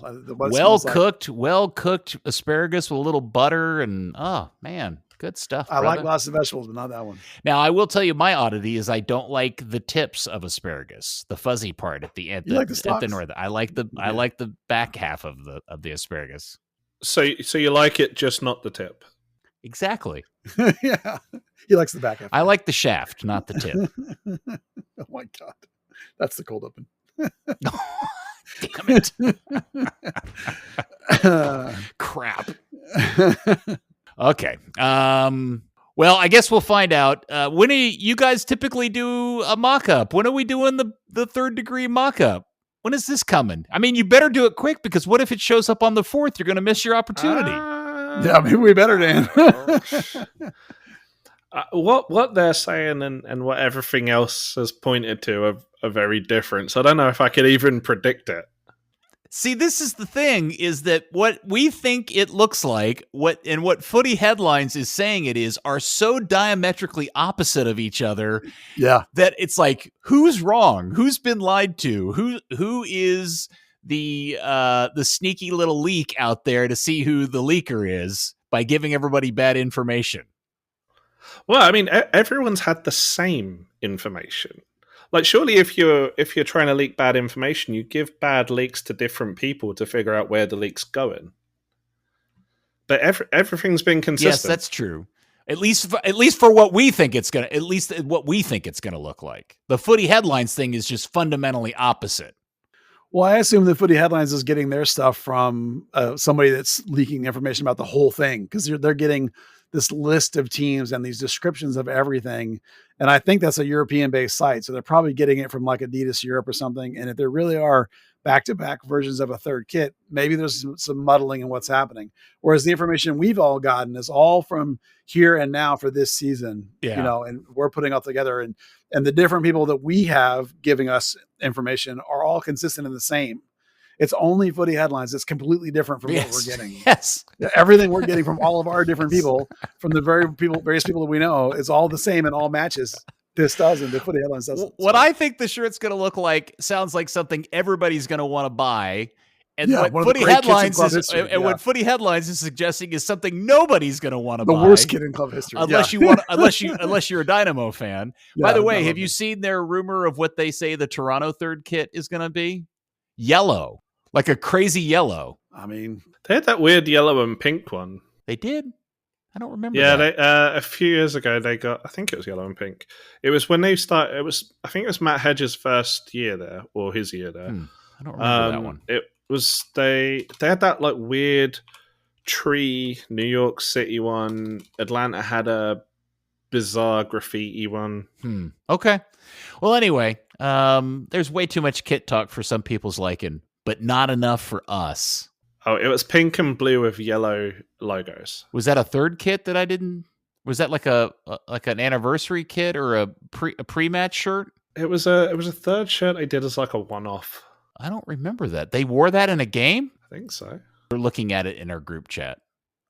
Well cooked asparagus with a little butter and oh man, good stuff. I like lots of vegetables, but not that one. Now I will tell you my oddity is I don't like the tips of asparagus, the fuzzy part at the north. I like the back half of the asparagus. So you like it, just not the tip. Exactly. Yeah. He likes the back half. I like the shaft, not the tip. Oh my God. That's the cold open. Damn it. Crap. Okay. Well, I guess we'll find out. When do you guys typically do a mock-up? When are we doing the third degree mock-up? When is this coming? I mean, you better do it quick because what if it shows up on the 4th? You're going to miss your opportunity. Yeah, maybe we better, Dan. What they're saying and what everything else has pointed to are very different. So I don't know if I could even predict it. See, this is the thing, is that what we think it looks like, what Footy Headlines is saying it is, are so diametrically opposite of each other. Yeah. That it's like, who's wrong? Who's been lied to? Who is the sneaky little leak out there to see who the leaker is by giving everybody bad information? Well, I mean, everyone's had the same information. Like, surely if you're trying to leak bad information, you give bad leaks to different people to figure out where the leak's going. But everything's been consistent. Yes, that's true. At least for what we think it's gonna. At least what we think it's gonna look like. The Footy Headlines thing is just fundamentally opposite. Well, I assume the Footy Headlines is getting their stuff from somebody that's leaking information about the whole thing, because they're getting this list of teams and these descriptions of everything. And I think that's a European-based site, so they're probably getting it from like Adidas Europe or something. And if there really are back-to-back versions of a third kit, maybe there's some muddling in what's happening. Whereas the information we've all gotten is all from here and now for this season, and we're putting all together. And the different people that we have giving us information are all consistent in the same. It's only Footy Headlines that's completely different from what we're getting. Yes. Everything we're getting from all of our different people, from the various people that we know, is all the same in all matches. This doesn't. The Footy Headlines doesn't. What I think the shirt's going to look like sounds like something everybody's going to want to buy. And what Footy Headlines is suggesting is something nobody's going to want to buy. The worst kid in club history. Unless you're a Dynamo fan. By the way, have you seen their rumor of what they say the Toronto third kit is going to be? Yellow. Like a crazy yellow. I mean, they had that weird yellow and pink one. They did? I don't remember. Yeah, that. A few years ago they got. I think it was yellow and pink. It was when they started. I think it was Matt Hedges' first year there, or his year there. I don't remember that one. It was they had that like weird tree New York City one. Atlanta had a bizarre graffiti one. Okay. Well, anyway, there's way too much kit talk for some people's liking, but not enough for us. Oh, it was pink and blue with yellow logos. Was that a third kit that I didn't? Was that like an anniversary kit or a pre-match shirt? It was a third shirt I did as like a one-off. I don't remember that. They wore that in a game? I think so. We're looking at it in our group chat.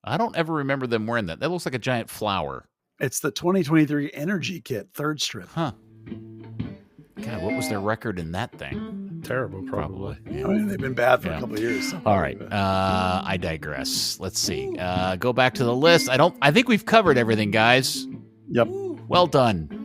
I don't ever remember them wearing that. That looks like a giant flower. It's the 2023 Energy Kit, third strip. Huh. God, what was their record in that thing? Terrible, probably. Yeah. I mean, they've been bad for a couple of years. So all right. I digress. Let's see. Go back to the list. I think we've covered everything, guys. Yep. Well done.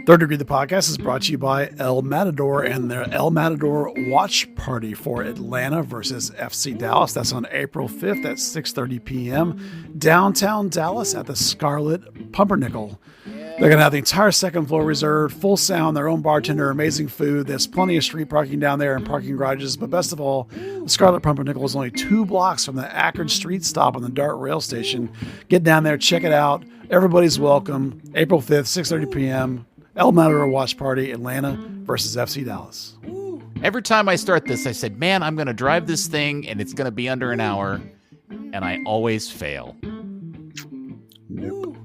Third Degree, the podcast, is brought to you by El Matador and their El Matador Watch Party for Atlanta versus FC Dallas. That's on April 5th at 6:30 p.m. downtown Dallas at the Scarlet Pumpernickel. They're going to have the entire second floor reserved, full sound, their own bartender, amazing food. There's plenty of street parking down there and parking garages. But best of all, the Scarlet Pumpernickel is only 2 blocks from the Akron Street stop on the DART rail station. Get down there, check it out. Everybody's welcome. April 5th, 6:30 p.m. El Matador Watch Party, Atlanta versus FC Dallas. Every time I start this, I said, man, I'm going to drive this thing and it's going to be under an hour. And I always fail. Nope.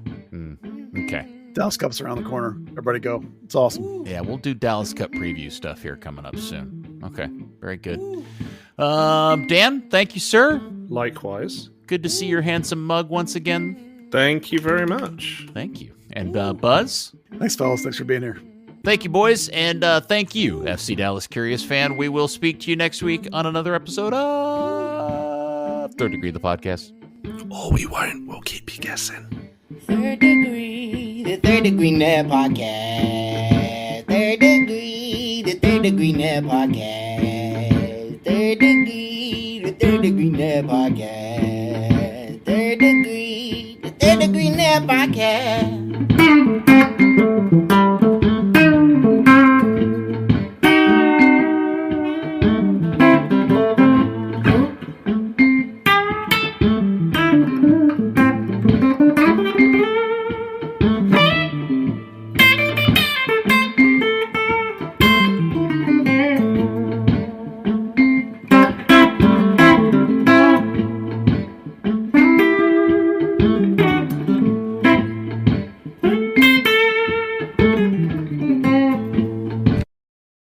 Okay. Dallas Cup's around the corner. Everybody go. It's awesome. Yeah, we'll do Dallas Cup preview stuff here coming up soon. Okay. Very good. Dan, thank you, sir. Likewise. Good to see your handsome mug once again. Thank you very much. Thank you. And Buzz? Thanks, fellas. Thanks for being here. Thank you, boys. And thank you, FC Dallas Curious fan. We will speak to you next week on another episode of Third Degree, the podcast. Or we won't. We'll keep you guessing. Third Degree, the Third Degree Net Podcast. Third Degree, the Third Degree Net Podcast. Third Degree, the Third Degree Net Podcast. Third Degree, the Third Degree Net Podcast.